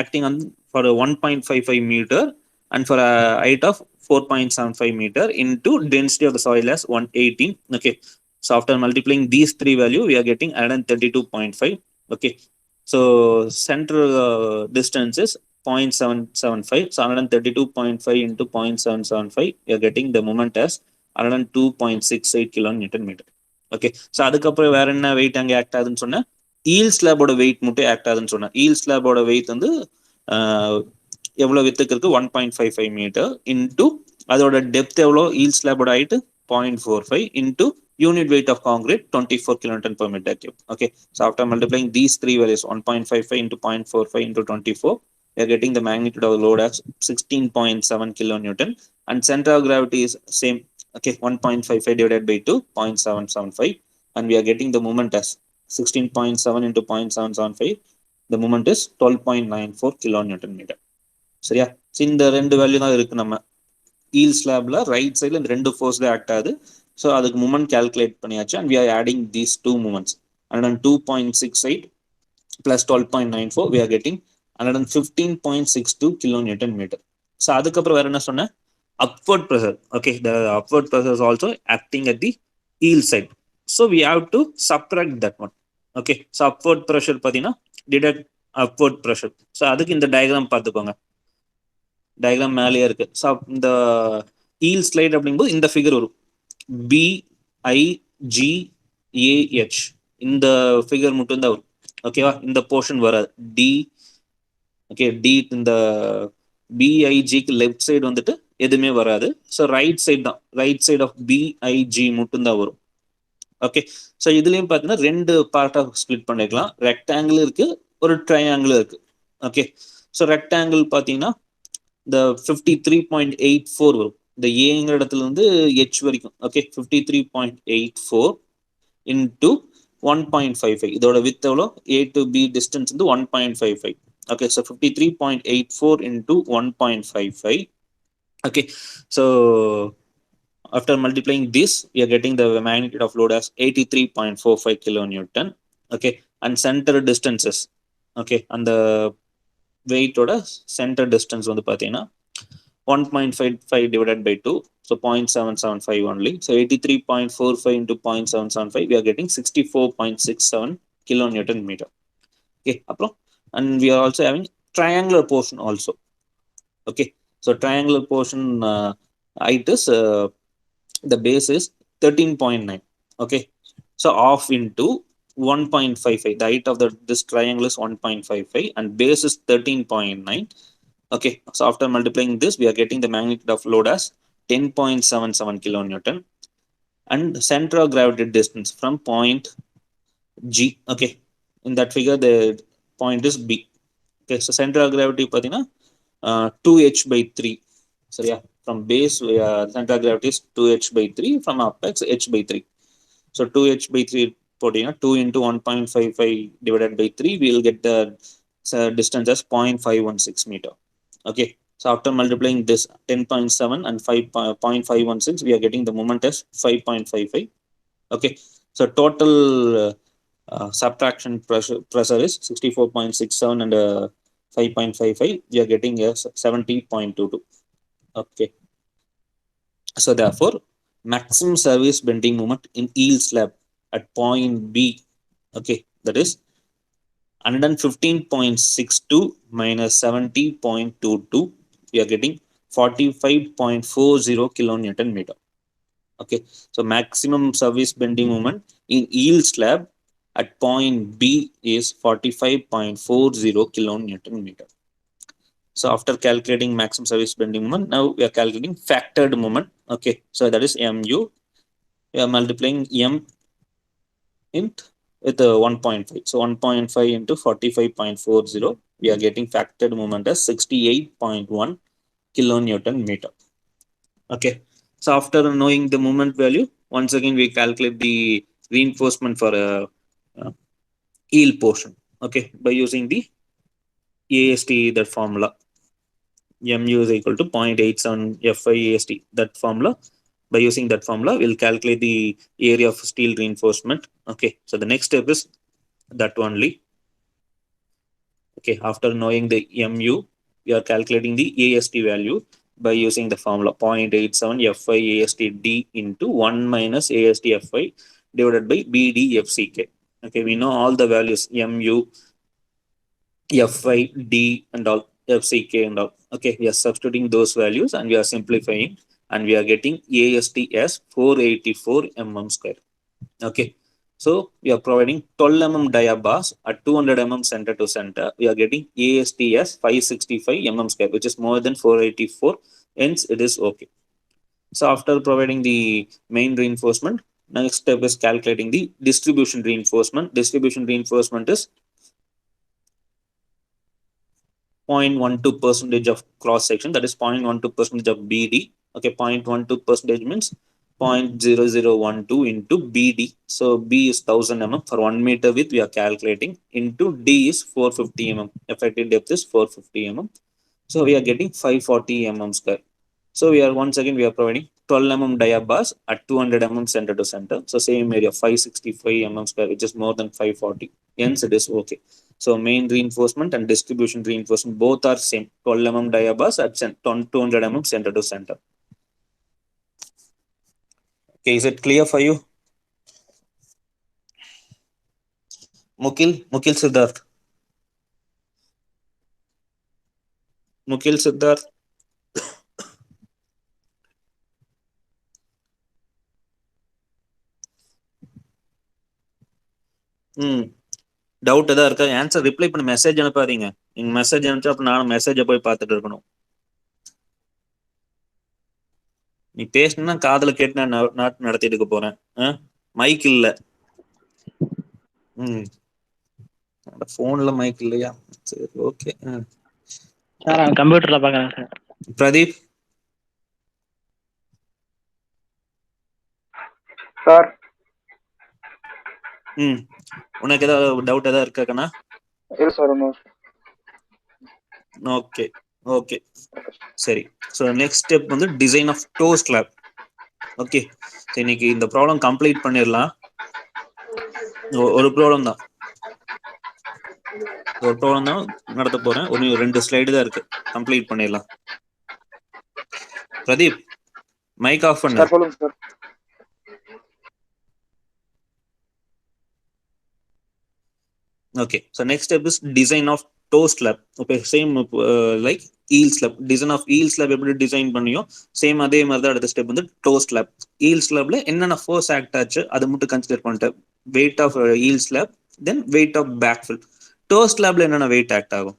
acting on for 1.55 metre and for a height of 4.75 meter into density of the soil as 118. Okay, so after multiplying these three value, we are getting 132.5. Okay, so center distance is 0.775. So 132.5 into 0.775, we are getting the moment as 102.68 kilonewton meter. Okay, so அதுக்கப்புறம் வேற என்ன wait அங்கே act ஆகுதுன்னு சொன்னேன்? Eel ஸ்லாபோட weight மட்டும் act ஆகுதுன்னு சொன்னேன். ஈல் ஸ்லாபோட வெயிட் வந்து எவ்வளோ வித்துக்கு இருக்கு? 1.55 மீட்டர் இன்டூ அதோட டெப்த் எவ்வளோ? ஈல் ஸ்லாபோட height 0.45 into unit weight of concrete 24 kilonewton per meter cube. Okay, so after multiplying these three values 1.55 into 0.45 into 24, we are getting the magnitude of the load as 16.7 kilonewton and center of gravity is same. Okay, 1.55 divided by 2, 0.775, and we are getting the moment as 16.7 into 0.775. The moment is 12.94 kilonewton meter. சரியா? இந்த ரெண்டு value தான் இருக்கு நம்ம eel ஸ்லாப்ல. Right சைட்ல இந்த ரெண்டு force தான் ஆக்ட் ஆகுது. ஸோ அதுக்கு மூமெண்ட் கால்குலேட் பண்ணியாச்சு. And we are adding these two moments 102.68 plus 12.94, we are getting 115.62 kilonewton meter. So அதுக்கப்புறம் வேற என்ன சொன்னேன்? upward pressure. Okay, the upward pressure is also acting at the heel side, so we have to subtract that one. Okay, so upward pressure பாத்தீங்கன்னா deduct upward pressure. so அதுக்கு இந்த diagram பார்த்துக்கோங்க. Diagram மேலேயே இருக்கு. ஸோ இந்த heel slide அப்படிங்கும்போது இந்த figure வரும், BIGAH. இந்த ஃபிகர் மட்டும் தான் வரும். ஓகேவா? இந்த போர்ஷன் வராது. டி ஓகே, டி இந்த பிஐஜிக்கு லெஃப்ட் சைடு வந்துட்டு எதுவுமே வராது. ஸோ ரைட் சைடு தான், ரைட் சைடு ஆஃப் பிஐஜி மட்டும்தான் வரும். ஓகே, ஸோ இதுலயும் பார்த்தீங்கன்னா ரெண்டு பார்ட்டாக ஸ்பிளிட் பண்ணிக்கலாம். ரெக்டாங்கிள் இருக்கு, ஒரு ட்ரையாங்கிள் இருக்கு. ஓகே, ஸோ ரெக்டாங்கிள் பார்த்தீங்கன்னா இந்த 53.84 வரும். இந்த ஏங்கிற இடத்துல இருந்து ஹெச் வரைக்கும். Okay, 53.84 into 1.55. இதோட வித் எவ்வளோ? ஏ டு பி டிஸ்டன்ஸ் வந்து 1.55. Okay, so 53.84 into 1.55. Okay, so after multiplying this, we are getting the magnitude of load as 83.45 kilonewton. Okay, and center distances okay அந்த வெயிட்டோட சென்டர் டிஸ்டன்ஸ் வந்து பார்த்தீங்கன்னா 1.55 divided by 2, so 0.775 only. So 83.45 into 0.775, we are getting 64.67 kilonewton meter. Okay, and we are also having triangular portion also. Okay, so triangular portion height is the base is 13.9. Okay, so half into 1.55. The height of this triangle is 1.55 and base is 13.9. Okay, so after multiplying this, we are getting the magnitude of load as 10.77 kilonewton and center of gravity distance from point G. Okay, in that figure, the point is B. Okay, so center of gravity, 2h by 3. So yeah, from base, center of gravity is 2h by 3. From apex, h by 3. So 2h by 3, 2 into 1.55 divided by 3, we will get the distance as 0.516 meter. Okay, so after multiplying this 10.7 and 5.516, we are getting the moment as 5.55. Okay, so total subtraction pressure is 64.67 and 5.55. We are getting a 70.22. Okay, so therefore maximum service bending moment in yield slab at point B, okay, that is 115.62 minus 70.22, we are getting 45.40 kilonewton meter. Okay, so maximum service bending moment in yield slab at point B is 45.40 kilonewton meter. So after calculating maximum service bending moment, now we are calculating factored moment. Okay, so that is mu. We are multiplying m int with 1.5. So 1.5 into 45.40, we are getting factored moment as 68.1 kilonewton meter. Okay, so after knowing the moment value, once again we calculate the reinforcement for a yield portion. Okay, by using the AST, that formula, mu is equal to 0.87 Fi AST, that formula. By using that formula, we'll calculate the area of steel reinforcement. Okay, so the next step is that only. Okay, after knowing the mu, we are calculating the AST value by using the formula 0.87 Fi AST D into 1 minus AST Fi divided by BD FCK. Okay, we know all the values mu, Fi, D and all, FCK and all. Okay, we are substituting those values and we are simplifying, and we are getting AST as 484 mm square. Okay, so we are providing 12 mm dia bars at 200 mm center to center. We are getting AST as 565 mm square, which is more than 484. Hence, it is okay. So after providing the main reinforcement, next step is calculating the distribution reinforcement. Distribution reinforcement is 0.12% of cross section, that is 0.12% of BD. Okay, 0.12% means 0.0012 into BD. So B is 1000 mm for 1 meter width, we are calculating, into D is 450 mm. Effective depth is 450 mm. So we are getting 540 mm square. So we are once again we are providing 12 mm dia bars at 200 mm center to center. So same area 565 mm square, which is more than 540. Hence it is okay. So main reinforcement and distribution reinforcement both are same, 12 mm dia bars at 200 mm center to center. Okay, is it clear for you? Mukil Siddharth. Mukil Siddharth. Doubt எதாவது இருக்கா? Answer reply பண்ண message அனுப்பாதீங்க. நீங்க message அனுப்பிச்சா அப்ப நானும் மெசேஜை போய் பார்த்துட்டு இருக்கணும். நீ பேசணும்னா காதுல கேட்டு நான் நடத்திட்டு இருக்க போறேன். மைக் இல்ல. போன்ல மைக் இல்லையா? சரி, ஓகே. சார் கம்ப்யூட்டர்ல பாக்குறேன் சார். பிரதீப் சார். உனக்கு ஏதாவது டவுட் ஏதாவது இருக்கா கண்ணா? இல்ல சார். ஓகே ஓகே சரி. ஸோ நெக்ஸ்ட் ஸ்டெப் வந்து design of toe slab. Okay, இன்னைக்கு இந்த ப்ராப்ளம் கம்ப்ளீட் பண்ணிடலாம். ஒரு ப்ராப்ளம் தான். ஒரு ப்ராப்ளம் தான் நடத்த போறேன். ஒரு 2 ஸ்லைடு தான் இருக்கு, கம்ப்ளீட் பண்ணிடலாம். பிரதீப், மைக் ஆஃப் பண்ணு. சார் சொல்லுங்க sir. Okay, so next step is design of toe slab. Okay, same like heel slab. Design of heel slab எப்படி டிசைன் பண்ணியோ சேம் அதே மாதிரி தான் அடுத்த ஸ்டெப் வந்து toe slab. heel slabல என்னென்ன ஃபோர்ஸ் ஆக்ட் ஆச்சு அதை மட்டும் கன்சிடர் பண்ணிட்டேன். weight of heel slab, then weight of backfill. toe slabல என்னென்ன weight ஆக்ட் ஆகும்?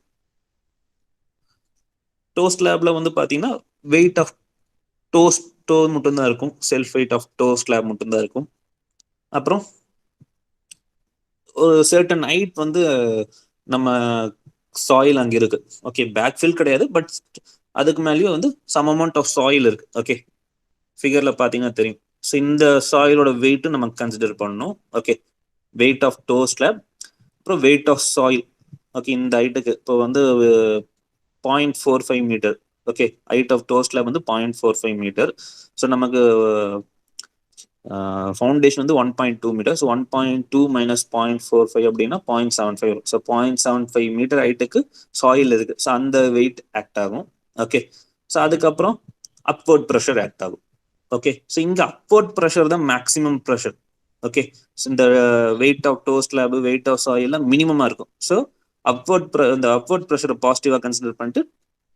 toe slabல வந்து பாத்தீங்கன்னா weight of toe மட்டும் தான் இருக்கும், self weight of toe slab மட்டும் தான் இருக்கும். அப்புறம் ஒரு சர்டன் ஹைட் வந்து நம்ம சாயில் அங்கே இருக்கு. ஓகே, பேக்ஃபில் கிடையாது, பட் அதுக்கு மேலேயும் வந்து சம் அமௌண்ட் ஆஃப் சாயில் இருக்கு. ஓகே, ஃபிகர்ல பார்த்தீங்கன்னா தெரியும். ஸோ இந்த சாயிலோட வெயிட்டும் நம்ம கன்சிடர் பண்ணணும். Okay, weight of toe slab, அப்புறம் வெயிட் ஆஃப் சாயில். ஓகே, இந்த ஹைட்டுக்கு இப்போ வந்து 0.45 metre. Okay, height of toe slab வந்து 0.45 மீட்டர். ஸோ நமக்கு ஃபவுண்டேஷன் வந்து 1.2 மீட்டர். ஸோ 1.2 மைனஸ் 0.45 அப்படின்னா 0.75 வரும். ஸோ 0.75 மீட்டர் ஹைட்டுக்கு சாயில் இருக்கு. ஸோ அந்த வெயிட் ஆக்ட் ஆகும். ஓகே, ஸோ அதுக்கப்புறம் அப்வர்ட் ப்ரெஷர் ஆக்ட் ஆகும். ஓகே, ஸோ இங்கே அப்வர்ட் ப்ரெஷர் தான் மேக்ஸிமம் ப்ரெஷர். ஓகே, ஸோ இந்த weight of toe slab, weight of சாயில்லாம் மினிமமாக இருக்கும். ஸோ இந்த அப்வர்ட் ப்ரெஷரை பாசிட்டிவாக கன்சிடர் பண்ணிட்டு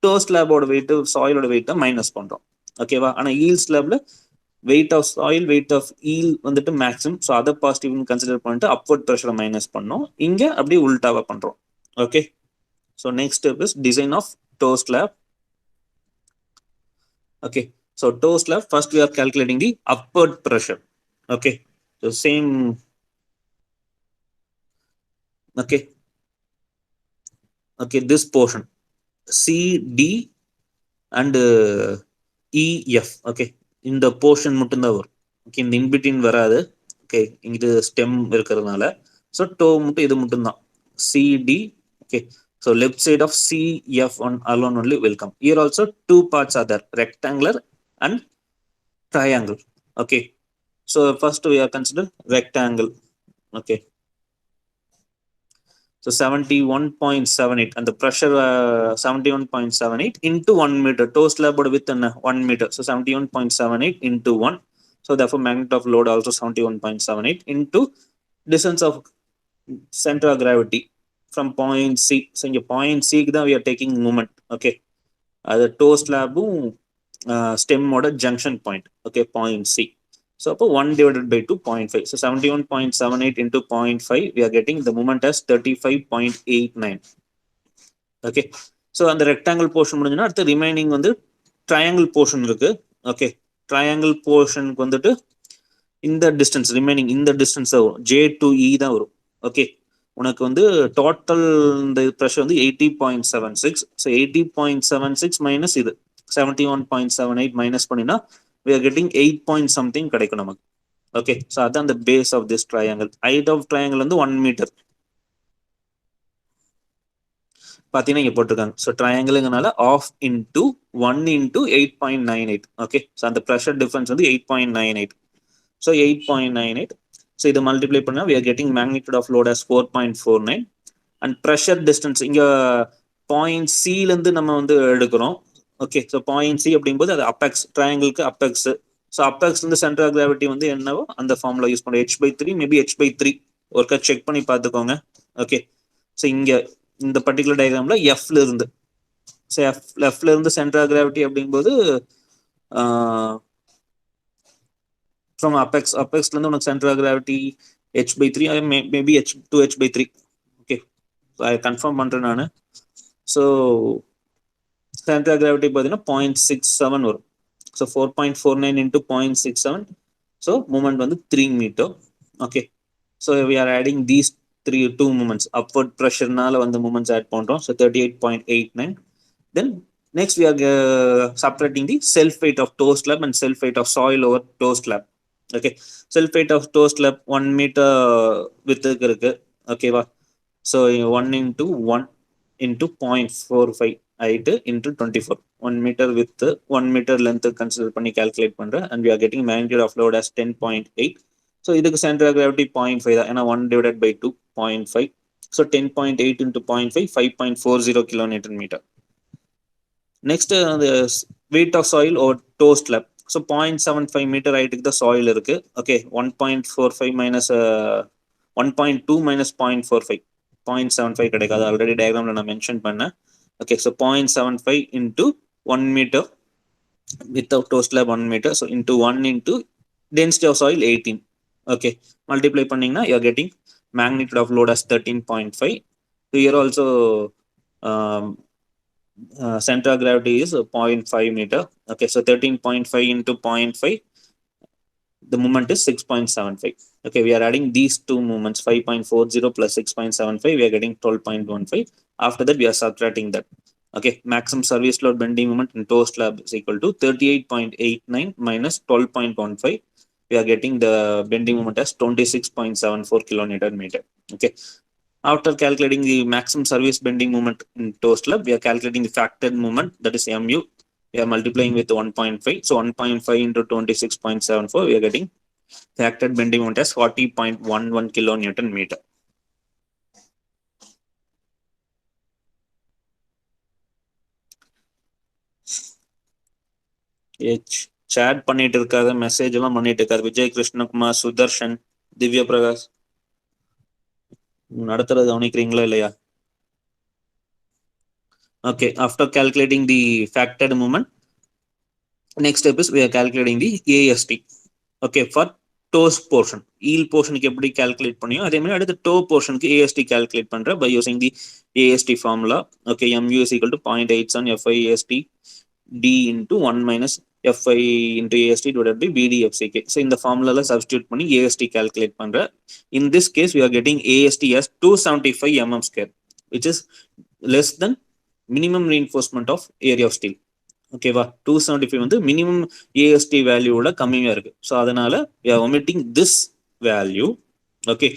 டோ ஸ்லாபோட வெயிட்டு, சாயிலோட வெயிட்டை மைனஸ் பண்ணுறோம். ஓகேவா? ஆனால் ஈல் ஸ்லாப்ல weight of soil, weight of heel வந்துட்டு மேக்ஸிமம். ஸோ அதை பாசிட்டிவ்னு கன்சிடர் பண்ணிட்டு அப்வர்ட் ப்ரெஷரை மைனஸ் பண்ணோம். இங்கே அப்படியே உல்டாவாக பண்ணுறோம். Okay, so next step is design of toe slab. Okay, so toe slab first we are calculating the upward pressure. Okay, so same. Okay, this portion CD and EF. Okay, இந்த portion மட்டும்தான் வரும். Okay, இந்த in between வராது. Okay, இது stem இருக்கிறதுனால so to மட்டும் இது மட்டும் தான் CD. Okay, so left side of CF one alone only welcome. Here also 2 parts are there, rectangular and triangle. Okay, so first we are consider rectangle. Okay, so 71.78 and the pressure 71.78 into 1 meter. Toe slab width 1 meter. So 71.78 into 1. So therefore magnitude of load also 71.78 into distance of center of gravity from point C. So in point C we are taking moment. Okay, the toe slab stem model junction point. Okay, point C. So 1 divided by 2, 0.5. So 71.78 into 0.5, we are getting the moment as 35.89. Okay, so on the rectangle portion முடிஞ்சுனா அடுத்து remaining வந்து triangle portion இருக்கு. Okay, triangle போர்ஷனுக்கு வந்துட்டு இந்த distance remaining, இந்த distance தான் வரும், J to E தான் வரும். ஓகே, உனக்கு வந்து டோட்டல் இந்த ப்ரெஷர் வந்து 80.76. ஸோ 80.76 மைனஸ் இது 71.78 மைனஸ் பண்ணினா we are getting 8 point something கிடைக்கும் நமக்கு. ஓகே, ஸோ அதான் the base of this triangle. height of triangle வந்து 1 மீட்டர் பார்த்தீங்கன்னா இங்கே போட்டிருக்காங்க. ஸோ ட்ரையாங்கிள்ங்கனால half into 1 into 8.98. Okay, so அந்த ப்ரெஷர் டிஃபரன்ஸ் வந்து 8.98. ஸோ 8.98. ஸோ இது மல்டிப்ளை பண்ணால் we are getting magnitude of load as 4.49 and pressure distance இங்கே பாயிண்ட் சிலேருந்து நம்ம வந்து எடுக்கிறோம். ஓகே, ஸோ பாயிண்ட் சி அப்படிங்கும்போது அது அப்பெக்ஸ், ட்ரையாங்கிளுக்கு அப்பெக்ஸ். ஸோ அப்பெக்ஸ் வந்து சென்டர் ஆஃப் கிராவிட்டி வந்து என்னவோ அந்த ஃபார்முலா யூஸ் பண்ணுறோம். h/3 மேபி h/3 ஒருக்கா செக் பண்ணி பார்த்துக்கோங்க. ஓகே, ஸோ இங்கே இந்த பர்டிகுலர் டயக்ராம்ல எஃப்ல இருந்து, ஸோ எஃப்ல இருந்து சென்டர் ஆஃப் கிராவிட்டி அப்படிங்கும்போது ஃப்ரம் அப்பெக்ஸ்ல இருந்து உனக்கு centre of gravity h/3 maybe h/3. Okay, confirm பண்றேன் நான். ஸோ சென்டர் ஆஃப் கிராவிட்டி பார்த்தீங்கன்னா 0.67 வரும். So 4.49 into 0.67. ஸோ மூமெண்ட் வந்து 3 metre. Okay, so we are adding these 2 moments. Upward ப்ரெஷர்னால வந்து மூமெண்ட்ஸ் ஆட் பண்ணுறோம். So 38.89. Then next we are subtracting the self weight of toe slab and self weight of soil over toe slab. Okay, self weight of toe slab 1 meter width இருக்கு. ஓகேவா? So 1 into 1 into 0.45 height into 24. 1 meter width, 1 meter length consider பண்ணி calculate பண்றேன். And we are getting magnitude of load as 10.8. So இதுக்கு centre of gravity 0.5 தான், ஏன்னா 1 divided by 2, 0.5. So 10.8 into 0.5, 5.40 kilonewton meter. Next, the weight of soil or toe slab. So 0.75 meter height the soil இருக்கு. Okay, 1.45 minus 1.2 minus 0.45. 0.75 கிடைக்காது. Already diagramல நான் mention பண்ணேன். Okay, so 0.75 into 1 meter without toe slab 1 meter. So into 1 into density of soil 18. Okay, multiply பண்ணீங்கன்னா you are getting magnitude of load as 13.5. So here also center of gravity is 0.5 meter. Okay, so 13.5 into 0.5, the moment is 6.75. Okay, we are adding these two moments, 5.40 plus 6.75, we are getting 12.15. After that, we are subtracting that. Okay, maximum service load bending moment in toe slab is equal to 38.89 minus 12.15. We are getting the bending moment as 26.74 kilonewton meter. Okay, after calculating the maximum service bending moment in toe slab, we are calculating the factored moment, that is mu. We are multiplying with 1.5. So 1.5 into 26.74, we are getting factored bending moment as 40.11 kilonewton meter. Chat பண்ணிட்டு இருக்காரு, message எல்லாம் பண்ணிட்டு இருக்காரு. விஜய் கிருஷ்ணகுமார், சுதர்ஷன், திவ்ய பிரகாஷ் நடத்துறது கவனிக்கிறீங்களா இல்லையா? Okay, after calculating the factored moment, next step is we are calculating the AST. Okay, for toes portion, heel portion க்கு எப்படி calculate பண்ணியோ அதே மாதிரி அடுத்து toe portion க்கு AST calculate பண்ற by using the AST formula. Okay, mu is equal to 0.87 FI AST D into 1 minus FI into AST divided by BD FCK. So in the formula substitute பண்ணி AST calculate பண்ற. In this case, we are getting AST as 275 mm square, which is less than minimum reinforcement of area of steel. ஓகேவா, 275 வந்து minimum AST வேல்யூவோட கம்மியா இருக்கு. So அதனால we are omitting this value. Okay,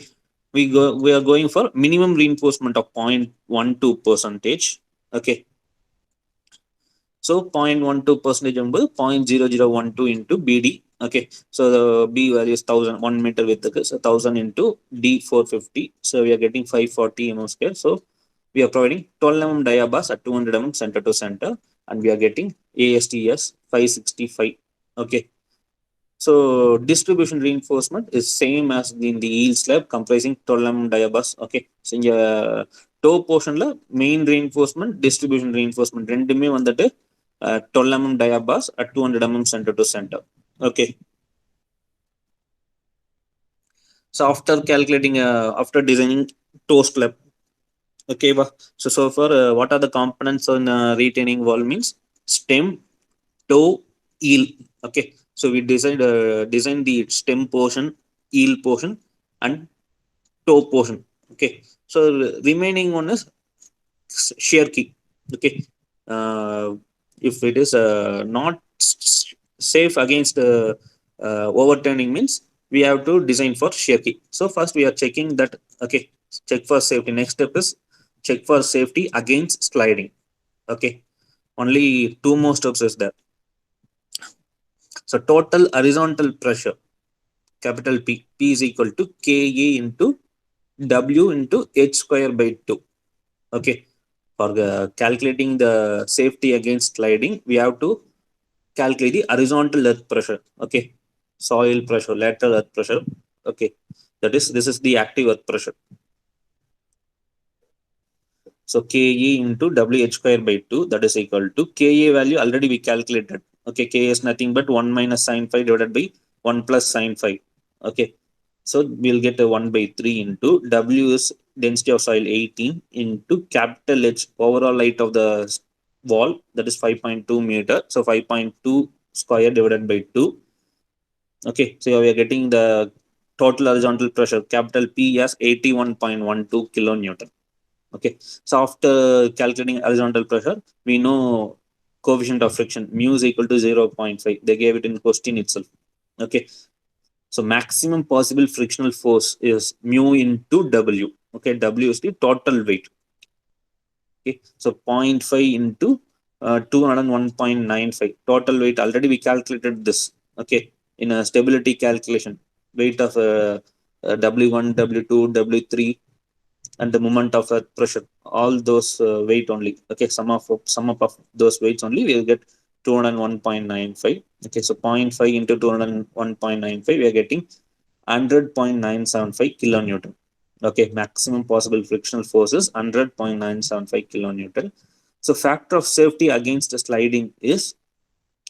we are going for minimum reinforcement of 0.12%. Okay, so 0.12% என்பது 0.0012 into BD. Okay, so the B value is 1000, 1 meter width, so 1000 into D 450. So we are getting 540 mm square. So we are providing 12 mm dia bars at 200 mm center to center, and we are getting ASTS 565. Okay, so distribution reinforcement is same as in the heel slab, comprising 12 mm dia bars. Okay, so in toe portion la main reinforcement, distribution reinforcement ரெண்டுமே வந்துட்டு 12 mm dia bars at 200 mm center to center. Okay, so after calculating after designing toe slab, okay, so for what are the components on retaining wall means stem, toe, heel. Okay, so we design the stem portion, heel portion, and toe portion. Okay, so remaining one is shear key. Okay, if it is not safe against overturning means we have to design for shear key. So first we are checking that. Okay, check for safety. Next step is check for safety against sliding. Okay, only two more steps is there. So total horizontal pressure, capital P is equal to Ka into W into H square by 2. Okay, for calculating the safety against sliding, we have to calculate the horizontal earth pressure. Okay, soil pressure, lateral earth pressure. Okay, this is the active earth pressure. So Ka into WH square by 2, that is equal to Ka value already we calculated. Okay, Ka is nothing but 1 minus sin phi divided by 1 plus sin phi. Okay, so we'll get a 1 by 3 into W is density of soil 18 into capital H overall height of the wall, that is 5.2 meter. So 5.2 square divided by 2. Okay, so we are getting the total horizontal pressure, capital P as 81.12 kilonewton. Okay, so after calculating horizontal pressure, we know coefficient of friction mu is equal to 0.5. They gave it in question itself. Okay, so maximum possible frictional force is mu into W. Okay, W is the total weight. Okay, so 0.5 into 201.95 total weight. Already we calculated this. Okay, in a stability calculation, weight of W1, W2, W3. and the moment of earth pressure, all those weight only. Okay, sum up of those weights only, we will get 201.95. Okay, so 0.5 into 201.95, we are getting 100.975 kilonewton. Okay, maximum possible frictional force is 100.975 kilonewton. So factor of safety against sliding is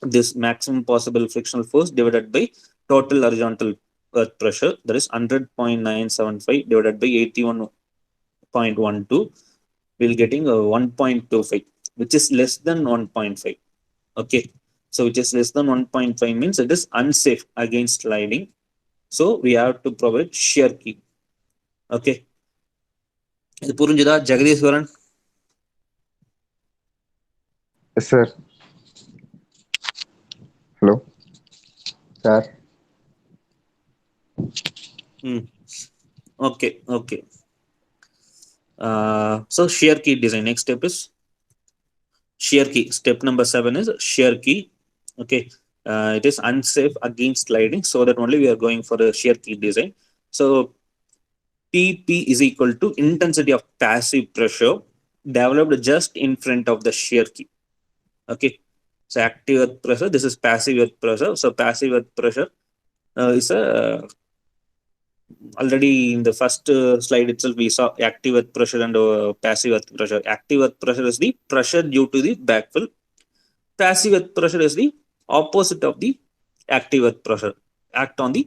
this maximum possible frictional force divided by total horizontal earth pressure, that is 100.975 divided by 81.12, we'll getting a 1.25, which is less than 1.5. Okay, so which is less than 1.5 means it is unsafe against sliding, so we have to provide shear key. Okay, இது புரிஞ்சுதா Jegatheeswaran? Yes, sir. Hello, sir. Okay. So shear key design. Next step is shear key. Step number 7 is shear key. Okay, it is unsafe against sliding, so that only we are going for a shear key design. So PP is equal to intensity of passive pressure developed just in front of the shear key. Okay, so active earth pressure, this is passive earth pressure. So passive earth pressure is a already in the first slide itself we saw active earth pressure and passive earth pressure. Active earth pressure is the pressure due to the backfill. Passive earth pressure is the opposite of the active earth pressure, act on the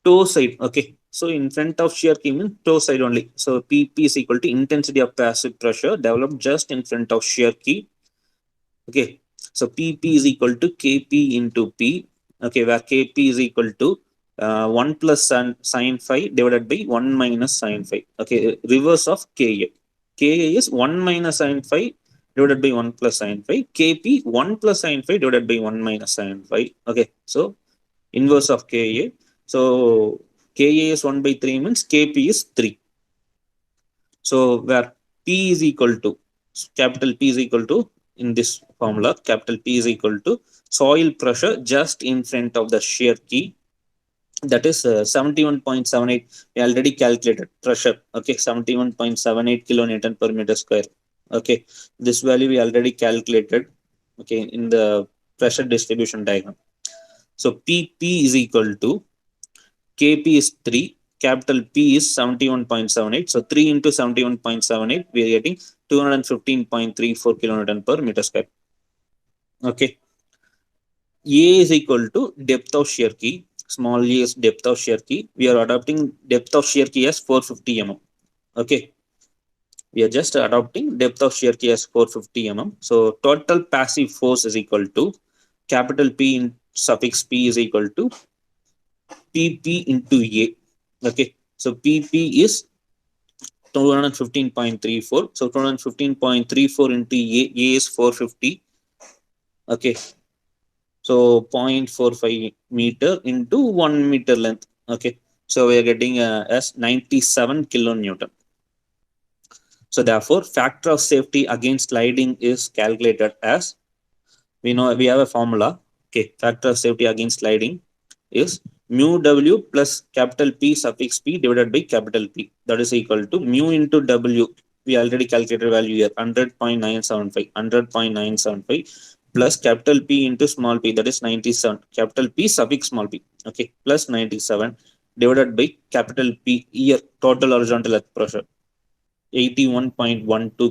toe side. Okay, so in front of shear key means toe side only. So PP is equal to intensity of passive pressure developed just in front of shear key. Okay, so PP is equal to KP into P. Okay, where KP is equal to 1 plus sine phi divided by 1 minus sine phi. Okay, reverse of KA. KA is 1 minus sine phi divided by 1 plus sine phi. KP 1 plus sine phi divided by 1 minus sine phi. Okay, so inverse of KA. So KA is 1 by 3 means KP is 3. So where P is equal to, capital P is equal to, in this formula, capital P is equal to soil pressure just in front of the shear key, that is 71.78. we already calculated pressure. Okay, 71.78 kilonewton per meter square. Okay, this value we already calculated, okay, in the pressure distribution diagram. So PP is equal to KP is 3, capital P is 71.78. So 3 into 71.78, we are getting 215.34 kilonewton per meter square. Okay, A is equal to depth of shear key. Small a is depth of shear key. We are adopting depth of shear key as 450 mm. Okay, we are just adopting depth of shear key as 450 mm. So total passive force is equal to capital P in suffix P is equal to PP into A. Okay, so PP is 215.34. So 215.34 into A is 450. Okay, so 0.45 meter into 1 meter length. Okay, so we are getting as 97 kilonewton. So therefore, factor of safety against sliding is calculated as, we know we have a formula. Okay, factor of safety against sliding is mu W plus capital P suffix P divided by capital P. That is equal to mu into W. We already calculated value here, 100.975. 100.975 plus capital P into small p, that is 97. Capital P suffix small p. Okay, plus 97 divided by capital P here, total horizontal earth pressure, 81.12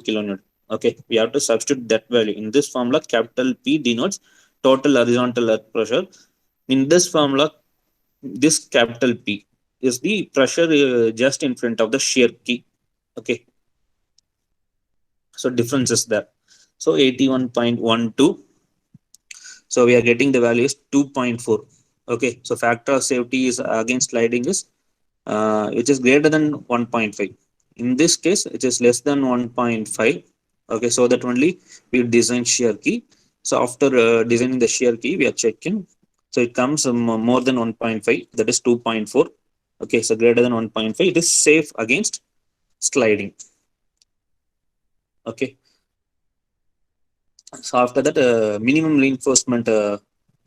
kilonewton. Okay, we have to substitute that value in this formula. Capital P denotes total horizontal earth pressure. In this formula, this capital P is the pressure just in front of the shear key. Okay, so difference is there. So 81.12. So we are getting the value is 2.4. Okay, so factor of safety is against sliding is which is greater than 1.5. In this case, it is less than 1.5. Okay, so that only we design shear key. So after designing the shear key, we are checking. So it comes more than 1.5, that is 2.4. Okay, so greater than 1.5, it is safe against sliding. Okay, so after that, minimum reinforcement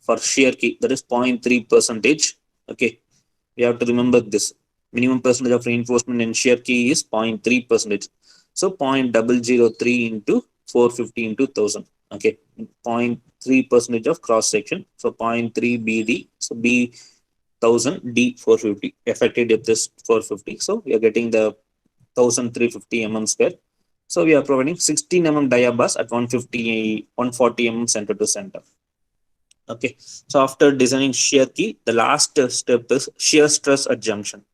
for shear key, that is 0.3%. Okay, we have to remember this. minimum percentage of reinforcement in shear key is 0.3 percentage. So 0.003 into 450 into 1000. Okay, 0.3 percentage of cross section. So 0.3 BD. So B 1000 D 450. Effective depth is 450. So we are getting the 1350 mm square. So we are providing 16 mm dia bus at 140 mm center to center. Okay, so after designing shear key, the last step is shear stress at junction.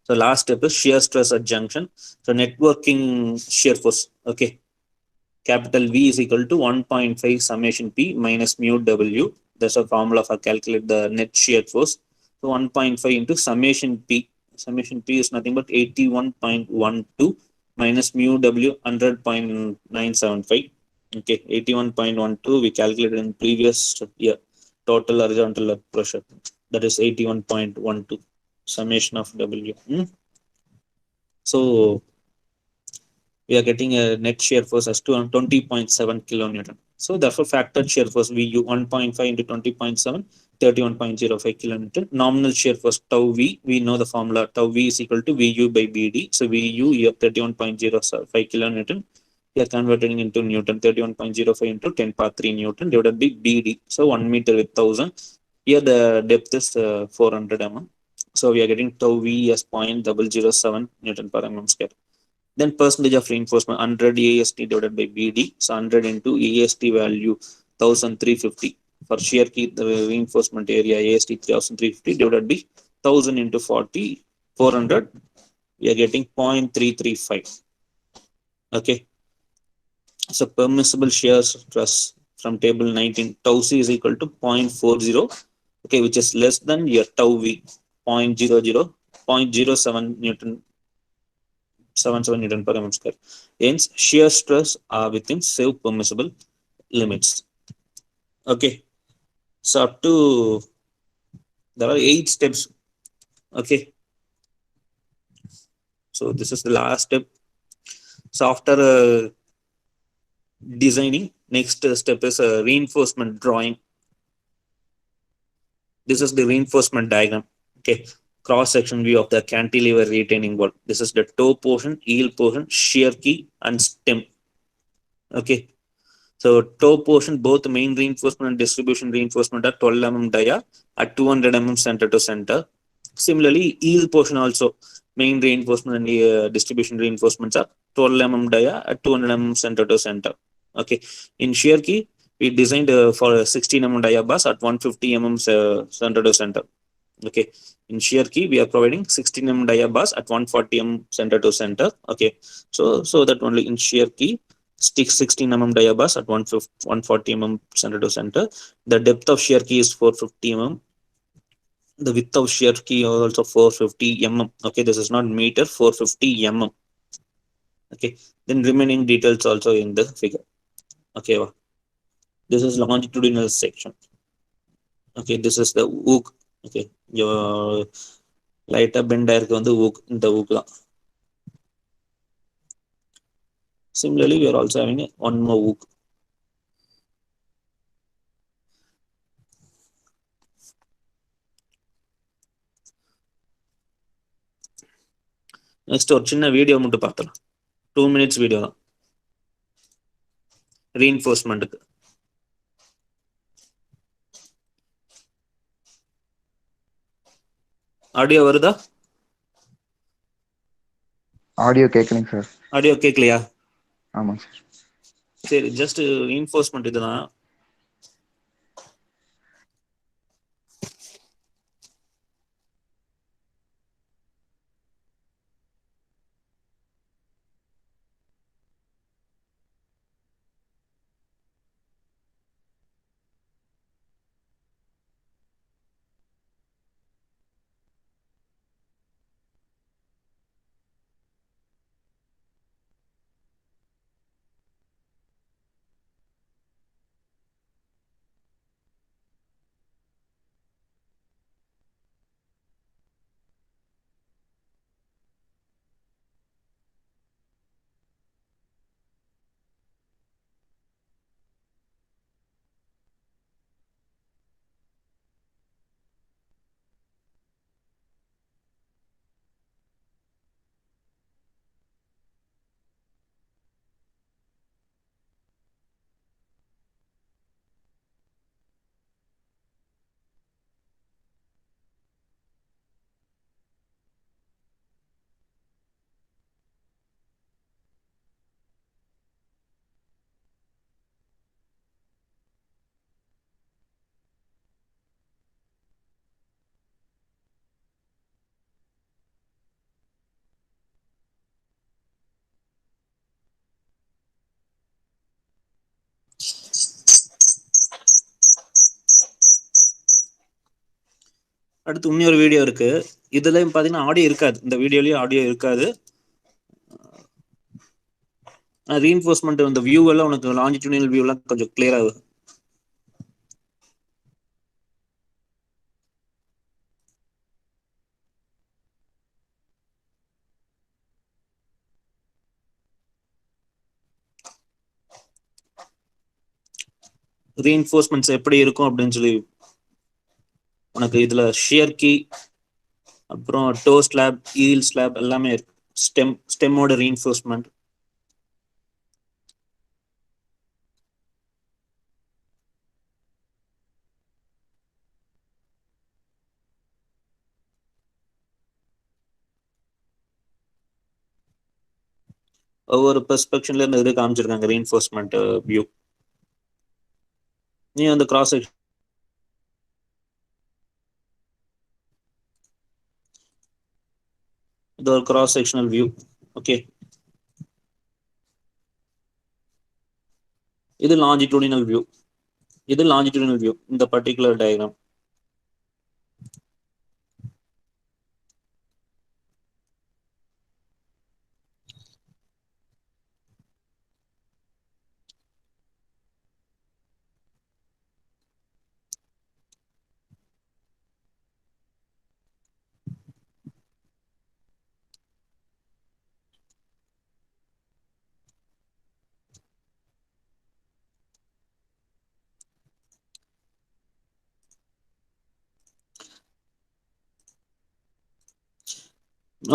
So last step is shear stress at junction. So networking shear force. Okay, capital V is equal to 1.5 summation P minus mu W. That's a formula for calculate the net shear force. So 1.5 into summation P. Summation P is nothing but 81.12 minus mu W 100.975. Okay, 81.12 we calculated in previous year. Total horizontal pressure, that is 81.12 summation of W. So we are getting a net shear force as 20.7 kilonewton. So therefore factored shear force VU 1.5 into 20.7, 31.05 kilonewton. Nominal shear force tau V, we know the formula tau V is equal to VU by BD. So VU you have 31.05 kilonewton. We are converting into Newton, 31.05 into 10 power 3 Newton divided by BD. So 1 meter with 1000. Here the depth is 400 mm. So we are getting tau V as 0.007 Newton per mm square. Then percentage of reinforcement 100 AST divided by BD. So 100 into AST value 1350. For shear key, the reinforcement area AST 3350 divided by 1000 into 40, 400. We are getting 0.335. Okay. So permissible shear stress from table 19, tau C is equal to 0.40. Okay, which is less than your tau V 0.07 Newton 77 Newton per mm square. Hence, shear stress are within safe permissible limits. Okay, so up to there are 8 steps. Okay, so this is the last step. So after designing, next step is reinforcement drawing. This is the reinforcement diagram. Okay, cross section view of the cantilever retaining wall. This is the toe portion, heel portion, shear key, and stem. Okay, so toe portion, both main reinforcement and distribution reinforcement are 12 mm dia at 200 mm center to center. Similarly, heel portion also, main reinforcement and distribution reinforcements are 12 mm dia at 200 mm center to center. Okay, in shear key, we designed for a 16 mm dia bus at 150 mm center to center. Okay, in shear key, we are providing 16 mm dia bus at 140 mm center to center. Okay, so that only in shear key, stick 16 mm dia bus at 140 mm center to center. The depth of shear key is 450 mm. The width of shear key is also 450 mm. Okay, this is not meter, 450 mm. Okay, then remaining details also in the figure. Okay, this is longitudinal section. Okay, this is the hook. Okay, your லைட்டா bend ஆயிருக்கு வந்து hook, இந்த hook தான். Similarly, we are also having one more hook. நெக்ஸ்ட் ஒரு சின்ன video மட்டும் பார்த்தலாம். 2 minutes வீடியோ தான் ரீஇன்ஃபோர்ஸ்மெண்ட்டுக்கு. ஆடியோ வருதா? ஆடியோ கேட்கலைங்க சார். ஆடியோ கேட்கலையா? ஆமாங்க சார். சரி, ஜஸ்ட் ரீஇன்ஃபோர்ஸ்மெண்ட் இதுதான். அடுத்து இன்னொரு வீடியோ இருக்கு. இதுலயும் பாத்தீங்கன்னா ஆடியோ இருக்காது, இந்த வீடியோலயும் ஆடியோ இருக்காது. ரீஎன்ஃபோர்ஸ்மெண்ட் அந்த வியூ எல்லாம் உனக்கு லாஞ்சிடியூடினல் வியூ எல்லாம் கொஞ்சம் கிளியர் ஆகும். ரீஎன்ஃபோர்ஸ்மெண்ட்ஸ் எப்படி இருக்கும் அப்படின்னு சொல்லி உனக்கு இதுல ஷியர் கீ, அப்புறம் டோ ஸ்லாப், ஈல் ஸ்லாப் எல்லாமே இருக்கு. ஸ்டெம்மோட ரீஎன்ஃபோர்ஸ்மெண்ட். ஒவ்வொரு பெர்ஸ்பெக்ஷன்ல இருந்து இது காமிச்சிருக்காங்க ரீஎன்ஃபோர்ஸ்மெண்ட் வியூ. நீ அந்த கிராஸ் செக்ஷன் இது ஒரு கிராஸ் செக்ஷனல் வியூ. ஓகே, இது லாஞ்சிடியூடினல் வியூ. இது லாஞ்சிடியூடினல் வியூ இந்த பர்டிகுலர் டயக்ராம்.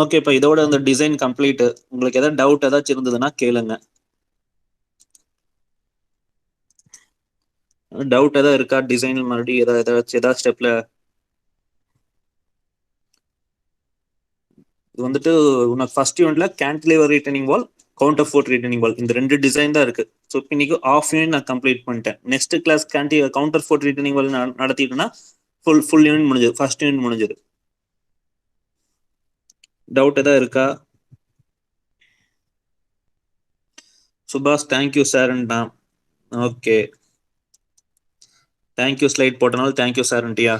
ஓகே, இப்போ இதோட அந்த டிசைன் கம்ப்ளீட். உங்களுக்கு ஏதாவது டவுட் ஏதாச்சும் இருந்ததுன்னா கேளுங்க. டவுட் ஏதாவது இருக்கா டிசைன் மறுபடியும் ஏதாவது ஸ்டெப்ல? இது வந்துட்டு உனக்கு ஃபர்ஸ்ட் யூனிட்ல cantilever retaining wall, counterfort retaining wall, இந்த 2 டிசைன் தான் இருக்கு. ஸோ இன்னைக்கு ஆஃப் யூனிட் நான் கம்ப்ளீட் பண்ணிட்டேன். Next class counterfort retaining wall நடத்திட்டேன்னா ஃபுல் யூனிட் முடிஞ்சது, ஃபர்ஸ்ட் யூனிட் முடிஞ்சது. டவுட் ஏதாவது இருக்கா? சுபாஷ் தேங்க்யூ சார்ன்டா. ஓகே, தேங்க்யூ ஸ்லைட் போட்டனால தேங்க்யூ சார்ன்ட்டியா.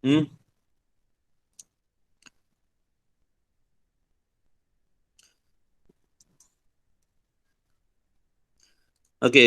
ம், ஓகே.